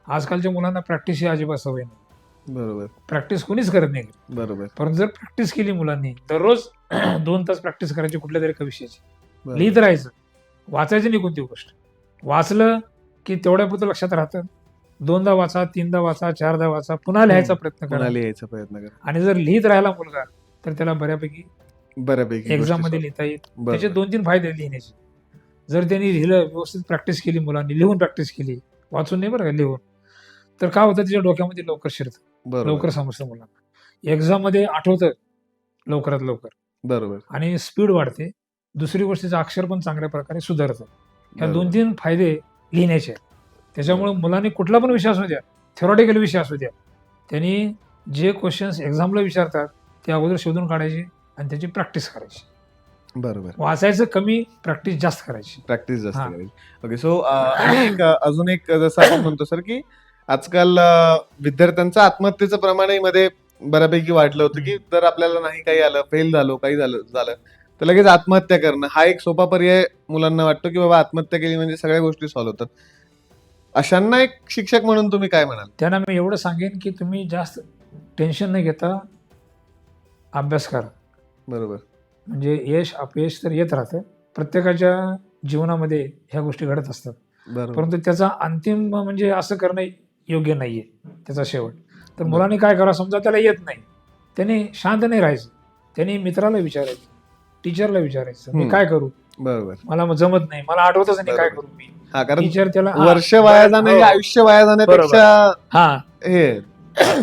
आजकालच्या मुलांना प्रॅक्टिस ही अजिबात सवय नाही. बरोबर. प्रॅक्टिस कोणीच करत नाही. बरोबर. परंतु जर प्रॅक्टिस केली मुलांनी, दररोज 2 तास प्रॅक्टिस करायची कुठल्या तरी विषयाची, बरोबर. लिहित राहायचं, वाचायची नाही कोणती गोष्ट. वाचलं की तेवढ्यापुरतं लक्षात राहतं. 2दा वाचा, 3दा वाचा, 4दा वाचा, पुन्हा लिहायचा प्रयत्न पुन्हा करा. लिहायचा प्रयत्न करा. आणि जर लिहित राहिला मुलगा तर त्याला बऱ्यापैकी बऱ्यापैकी एक्झाम गोष्टी मध्ये लिहिता येईल. बरोबर. त्याचे 2-3 फायदे आहेत लिहिण्याचे. जर त्यांनी लिहिलं, व्यवस्थित प्रॅक्टिस केली, मुलांनी लिहून प्रॅक्टिस केली, वाचून नाही बरं का, लिहून, तर काय होतं त्याच्या डोक्यामध्ये लवकर शिरतं, बरोबर. लवकर समजतं मुलांना. एक्झाम मध्ये आठवतं लवकरात लवकर बरोबर. आणि स्पीड वाढते. दुसरी गोष्टीचं अक्षर पण चांगल्या प्रकारे सुधारतं. ह्या बरोबर. 2-3 फायदे लिहिण्याचे आहेत. त्याच्यामुळे मुलांनी कुठला पण विषय असू द्या, थेरॉटिकल विषय असू द्या, त्यांनी जे क्वेश्चन्स एक्झामला विचारतात ते अगोदर शोधून काढायचे आणि त्याची प्रॅक्टिस करायची. बरोबर. वाचायचं कमी, प्रॅक्टिस जास्त करायची. प्रॅक्टिस जास्त हां. करायची. ओके. सो अजून एक जसं आपण म्हणतो सर, की आजकाल विद्यार्थ्यांचं आत्महत्येचं प्रमाणही मध्ये बऱ्यापैकी वाढलं होतं, की जर आपल्याला नाही काही आलं, फेल झालो, काही झालं तर लगेच आत्महत्या करणं हा एक सोपा पर्याय मुलांना वाटतो, की बाबा आत्महत्या केली म्हणजे सगळ्या गोष्टी सॉल्व्ह होतात. अशांना एक शिक्षक म्हणून तुम्ही काय म्हणाल? त्यांना मी एवढं सांगेन की तुम्ही जास्त टेन्शन न घेता अभ्यास करा. बरोबर. म्हणजे यश अपयश तर येत राहतं. प्रत्येकाच्या जीवनामध्ये ह्या गोष्टी घडत असतात. बरोबर. परंतु त्याचा अंतिम म्हणजे असं करणं योग्य नाहीये, त्याचा शेवट. तर बरं. मुलांनी काय करावं, समजा त्याला येत नाही, त्याने शांत नाही राहायचं. त्याने मित्राला विचारायचं, टीचरला विचारायचं, मी काय करू, बरोबर. मला जमत नाही, मला आठवतच नाही काय बरोबर. करू मी. हा, कारण टीचर त्याला वर्ष वाया जाणं हे आयुष्य वाया जाण्यापेक्षा हा हे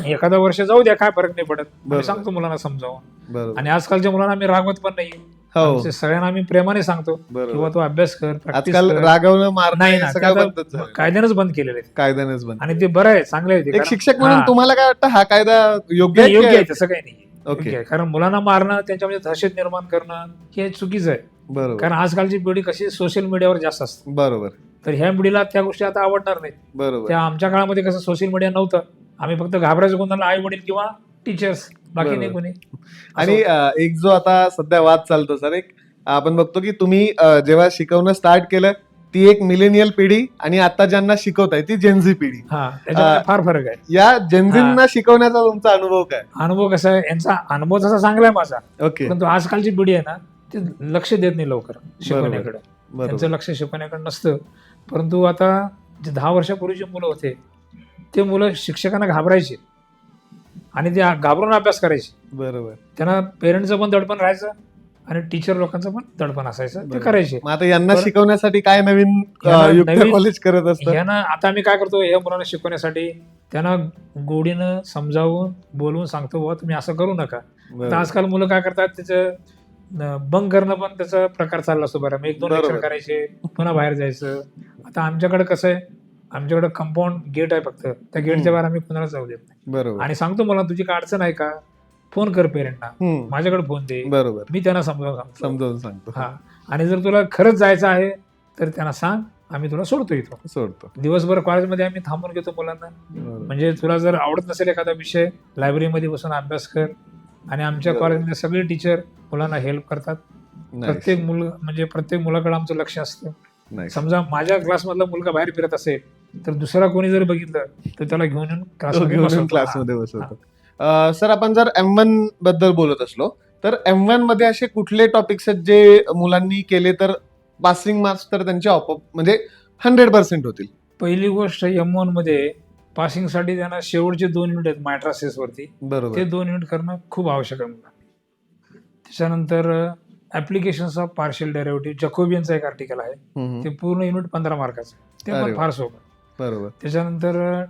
एखादा वर्ष जाऊ द्या, काय फरक नाही पडत. बरोबर. आम्ही सांगतो मुलांना समजावून. बरोबर. आणि आजकालच्या मुलांना आम्ही रागवत पण नाही. हो. आमच्या सगळ्यांना आम्ही प्रेमाने सांगतो बरोबर. किंवा तू अभ्यास कर, प्रॅक्टिस आजकाल कर. रागवणं मारणं नाही हे ना, ते सगळं आता बंदच झालं. कायद्यानेच बंद केलेलं आहे. कायद्यानेच बंद. आणि ते बरं आहे, चांगलं आहे ते. एक कारण- शिक्षक म्हणून हा, तुम्हाला काय वाटतं, हा कायदा योग्य ते आहे योग्य की- आहे, तसं काही नाही. ओके. योग्य आहे. कारण मुलांना मारणं, त्यांच्यामध्ये दहशत निर्माण करणं हे चुकीचं आहे. बरोबर. कारण आजकालची पिढी कशी सोशल मीडियावर जास्त असते. बरोबर. तर ह्या पिढीला त्या गोष्टी आता आवडणार नाहीत. बरोबर. त्या आमच्या काळामध्ये कसं सोशल मीडिया नव्हतं. आम्ही फक्त घाबरायचं कोणाला, आई वडील किंवा टीचर्स, बाकी नाही कोणी. आणि एक जो आता सध्या वाद चालतो सर, एक आपण बघतो की तुम्ही जेव्हा शिकवणं स्टार्ट केलं ती एक मिलेनियल पिढी आणि आता ज्यांना शिकवताय ती जेनझी पिढी. हा, त्याच्यामध्ये फार फरक आहे. या जेनझींना शिकवण्याचा तुमचा अनुभव काय? अनुभव कसा आहे, यांचा अनुभव तसा चांगला आहे माझा. ओके. परंतु आजकालची पिढी आहे ना, ते लक्ष देत नाही लवकर शिकवण्याकडे. बरोबर. त्यांचं लक्ष शिकवण्याकडे नसतं. परंतु आता जे 10 वर्षापूर्वीची मुलं होते, ते मुलं शिक्षकांना घाबरायचे आणि ते घाबरून अभ्यास करायचे. बरोबर. त्यांना पेरेंटचं पण दडपण राहायचं आणि टीचर लोकांचं पण दडपण असायचं, ते बरोबर. करायचे. मग आता यांना बरं. शिकवण्यासाठी काय नवीन यांना युक्त नवीन- कॉलेज करत असतं? ह्यानं आता आम्ही काय करतो, या मुलांना शिकवण्यासाठी त्यांना गोडीनं समजावून बोलवून सांगतो, बाबा तुम्ही असं करू नका. बरोबर. आता आजकाल मुलं काय करतात, त्याचं बंक करणं पण त्याचा प्रकार चालला असतो. बरं, 1-2 बरोबर. लेक्चर करायचे, पुन्हा बाहेर जायचं. आता आमच्याकडे कसं आहे, आमच्याकडे कंपाऊंड गेट आहे फक्त, त्या गेटच्या बाहेर आम्ही कुणाला जाऊ देत नाही. बरोबर. आणि सांगतो, मला तुझी काय अडचण आहे का, फोन कर पेरेंटना, हम्म. माझ्याकडे फोन दे, बरोबर. मी त्यांना समजावून सांगतो. समजावून सांगतो. हा, आणि जर तुला खरंच जायचं आहे तर त्यांना सांग, आम्ही तुला सोडतो इथं. सोडतो. दिवसभर कॉलेजमध्ये आम्ही थांबून घेतो मुलांना. बरोबर. म्हणजे तुला जर आवडत नसेल एखादा विषय, लायब्ररीमध्ये बसून अभ्यास कर. आणि आमच्या बरोबर. कॉलेजमध्ये सगळे टीचर मुलांना हेल्प करतात. Nice. प्रत्येक प्रत्येक मुलाकडे आमचं लक्ष असतं. Nice. समजा माझ्या क्लासमधला मुलगा बाहेर फिरत असेल तर दुसरा कोणी जर बघितलं तर त्याला घेऊन येऊन क्लासमध्ये घेऊन बसवतो. क्लासमध्ये बसवतो. सर, आपण जर M1 बद्दल बोलत असलो तर M1 मध्ये असे कुठले टॉपिक्स आहेत जे मुलांनी केले तर पासिंग मार्क्स तर त्यांचे आपोआप म्हणजे 100% होतील? पहिली गोष्ट, M1 मध्ये पासिंगसाठी त्यांना शेवटचे 2 युनिट आहेत मायट्रासिस वरती, बरोबर. ते 2 युनिट करणं खूप आवश्यक आहे मुलांनी. त्याच्यानंतर ऍप्लिकेशन्स ऑफ पार्शियल डेरिव्हेटिव्ह, जॅकोबियनचं एक आर्टिकल आहे, हम्म. ते पूर्ण युनिट 15 मार्काचं आहे. ते अरे पण वा. फार सोपं आहे. बरोबर. त्याच्यानंतर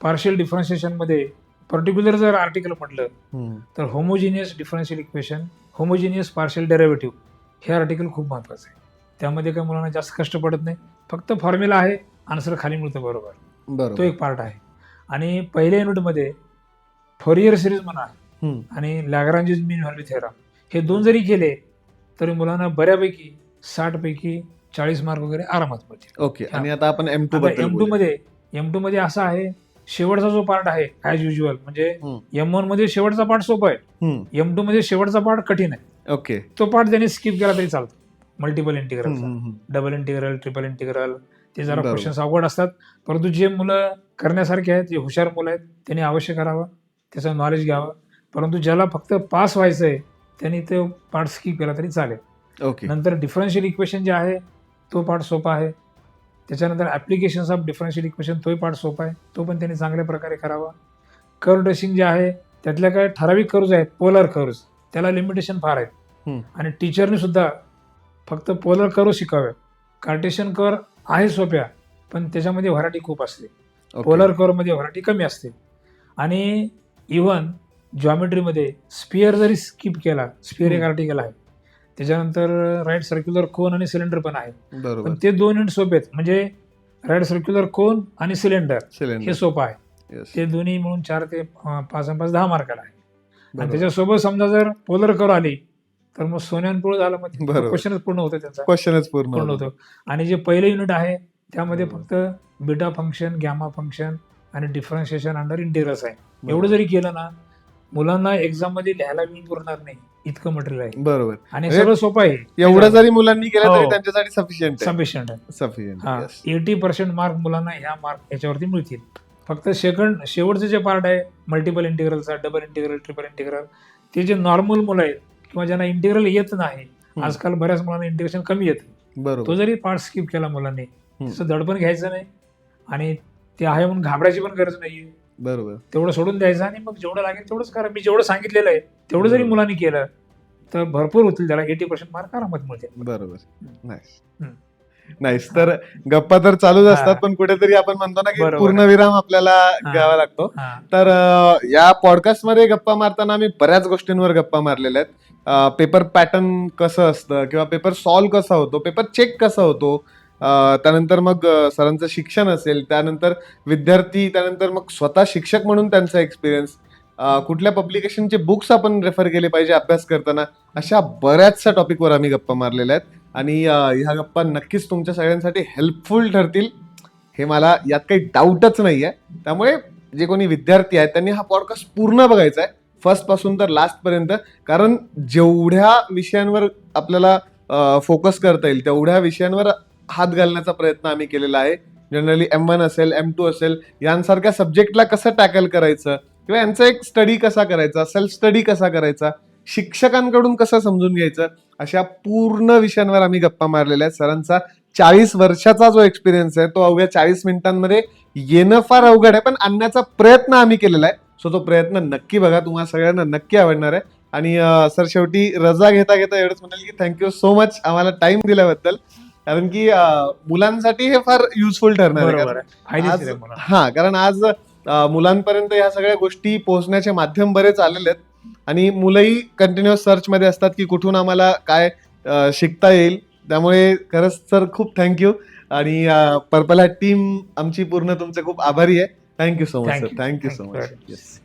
पार्शियल डिफरन्शिएशन मध्ये पर्टिक्युलर जर आर्टिकल म्हटलं हम्म. तर homogeneous differential equation, homogeneous partial derivative हे आर्टिकल खूप महत्वाचं आहे. त्यामध्ये काही मुलांना जास्त कष्ट पडत नाही, फक्त फॉर्म्युला आहे, आन्सर खाली मिळतं बरोबर, तो बरोबर. एक पार्ट आहे. आणि पहिल्या युनिटमध्ये फोरियर सिरीज म्हणा हम्म. आणि लॅग्रांजेस मीन व्हॅल्यू थेरम हे 2 जरी केले तरी मुलांना बऱ्यापैकी 60 पैकी 40 मार्क वगैरे आरामात मिळतील. ओके. आणि आता आपण M2 आता बद्दल M2 बोलूया. मध्ये M2 मध्ये असा आहे, शेवटचा जो पार्ट आहे ऍज युज्युअल म्हणजे हम्म. M1 मध्ये शेवटचा पार्ट सोपा आहे, हम्म. M2 मध्ये शेवटचा पार्ट कठीण आहे. ओके. तो पार्ट त्यांनी स्किप केला तरी चालतो. मल्टिपल हम्म, इंटिग्रलचा, हम्म, हम्म. डबल इंटिग्रल, ट्रिपल इंटिग्रल, ते जरा बरोबर. क्वेश्चन्स अवघड असतात. परंतु जे मुलं करण्यासारखे आहेत, जे हुशार मुलं आहेत, त्यांनी अवश्य करावं, त्याचं नॉलेज घ्यावं. परंतु ज्याला फक्त पास व्हायचं आहे त्यांनी तो पार्ट स्किप केला तरी चालेल. ओके. नंतर डिफरन्शियल इक्वेशन जे आहे तो पार्ट सोपा आहे. त्याच्यानंतर ऍप्लिकेशन्स ऑफ डिफरन्शियल इक्वेशन तोही पार्ट सोपा आहे, तो पण त्यांनी चांगल्या प्रकारे करावा. कर्व ट्रेसिंग जे आहे त्यातल्या काय ठराविक कर्व्ज आहेत, पोलर कर्व्ज, त्याला लिमिटेशन फार आहेत. हम्म. आणि टीचरने सुद्धा फक्त पोलर कर्व शिकावे. कार्टेशियन कर्व आहे सोप्या, पण त्याच्यामध्ये व्हरायटी खूप असते. ओके. पोलर कर्वमध्ये व्हरायटी कमी असते. आणि इव्हन जॉमेट्रीमध्ये स्पिअर जरी स्किप केला, स्पिअर एक आर्टिकल आहे, त्याच्यानंतर राईट सर्क्युलर कोन आणि सिलेंडर पण आहे, बरोबर. पण ते दोन युनिट सोपे आहेत. म्हणजे राईट सर्क्युलर कोन आणि सिलेंडर सिलेंडर. हे सोपं आहे. Yes. ते दोन्ही मिळून 4 ते 5 आणि 5 10 मार्काला आहे. आणि बरोबर. त्याच्यासोबत समजा जर पोलर कर्व आली तर मग सोन्यानपूळ झालं, मग बरोबर. क्वेश्चनच पूर्ण होतं, त्यांचा क्वेश्चनच पूर्ण पूर्ण होतो. होतं. आणि जे पहिलं युनिट आहे त्यामध्ये बरोबर. फक्त बीटा फंक्शन, गॅमा फंक्शन आणि डिफरन्शिएशन अंडर इंटिग्रल्स आहे. एवढं बरोबर. जरी केलं ना, मुलांना एक्झाम मध्ये लिहायला वेळ पुरणार नाही, इतकं मटेरियल आहे. बरोबर. आणि म्हणजे सगळं सोपं आहे, एवढं जरी मुलांनी केलं तरी हो. त्यांच्यासाठी सफिशियंट आहे. सफिशियंट आहे. सफिशियंट. हा, Yes. 80% मार्क मुलांना ह्या मार्क याच्यावरती मिळतील. फक्त शेवटचे जे पार्ट आहे मल्टिपल इंटिग्रलचा, डबल इंटिग्रल, ट्रिपल इंटिग्रल, ते जे नॉर्मल मुलं आहेत किंवा ज्यांना इंटिग्रल येत नाही, आजकाल बऱ्याच मुलांना इंटिग्रेशन कमी येतं, तो बरोबर. जरी पार्ट स्किप केला मुलांनी, त्याचं दडपण घ्यायचं नाही आणि ते आहे म्हणून घाबरायची पण गरज नाहीये. बरोबर. तेवढं सोडून द्यायचं आणि मग जेवढं लागेल तेवढंच करा. मी जेवढं सांगितलेलं आहे तेवढं जरी मुलांनी केलं तर भरपूर होतील, त्याला 80% मार्क आरामात मिळतील. बरोबर. नाईस. हम्म. नाईस. तर गप्पा तर चालूच असतात, हा. पण कुठेतरी आपण म्हणतो ना की बरोबर. पूर्णविराम आपल्याला हा. घ्यावा लागतो. हा. तर या पॉडकास्ट मध्ये गप्पा मारताना आम्ही बऱ्याच गोष्टींवर गप्पा मारलेल्या आहेत. पेपर पॅटर्न कसं असतं किंवा पेपर सॉल्व्ह कसा होतो, पेपर चेक कसा होतो, त्यानंतर मग सरांचं शिक्षण असेल, त्यानंतर विद्यार्थी, त्यानंतर मग स्वतः शिक्षक म्हणून त्यांचा एक्सपिरियन्स, कुठल्या पब्लिकेशनचे बुक्स आपण रेफर केले पाहिजे अभ्यास करताना, अशा बऱ्याचशा टॉपिकवर आम्ही गप्पा मारलेल्या आहेत. आणि ह्या गप्पा नक्कीच तुमच्या सगळ्यांसाठी हेल्पफुल ठरतील, हे मला यात काही डाऊटच नाही आहे. त्यामुळे जे कोणी विद्यार्थी आहेत त्यांनी हा पॉडकास्ट पूर्ण बघायचा आहे, फर्स्ट पासून तर लास्ट पर्यंत. कारण जेवढ्या विषयांवर आपल्याला फोकस करता येईल तेवढ्या विषयांवर हात घालण्याचा प्रयत्न आम्ही केलेला आहे. जनरली M1 असेल, M2 असेल, यांसारख्या सब्जेक्टला कसं टॅकल करायचं किंवा यांचा एक स्टडी कसा करायचा, सेल्फ स्टडी कसा करायचा, शिक्षकांकडून कसं समजून घ्यायचं, अशा पूर्ण विषयांवर आम्ही गप्पा मारलेल्या आहेत. सरांचा 40 वर्षाचा जो एक्सपिरियन्स आहे तो अवघ्या 40 मिनिटांमध्ये येणं फार अवघड आहे, पण आणण्याचा प्रयत्न आम्ही केलेला आहे. सो तो प्रयत्न नक्की बघा, तुम्हाला सगळ्यांना नक्की आवडणार आहे. आणि सर शेवटी रजा घेता घेता एवढंच म्हणाल की थँक्यू सो मच आम्हाला टाइम दिल्याबद्दल. कारण की मुलांसाठी हे फार युजफुल ठरणार आहे. बरोबर आहे, फायदेशीर आहे मुलांना. हा, कारण आज मुलांपर्यंत ह्या सगळ्या गोष्टी पोहोचण्याचे माध्यम बरेच आलेले आहेत आणि मुलंही कंटिन्युअस सर्च मध्ये असतात की कुठून आम्हाला काय शिकता येईल. त्यामुळे खरंच सर खूप थँक्यू. आणि पर्पल हॅट टीम आमची पूर्ण तुमचे खूप आभारी आहे. Thank you so much sir. Thank you so much. Yes.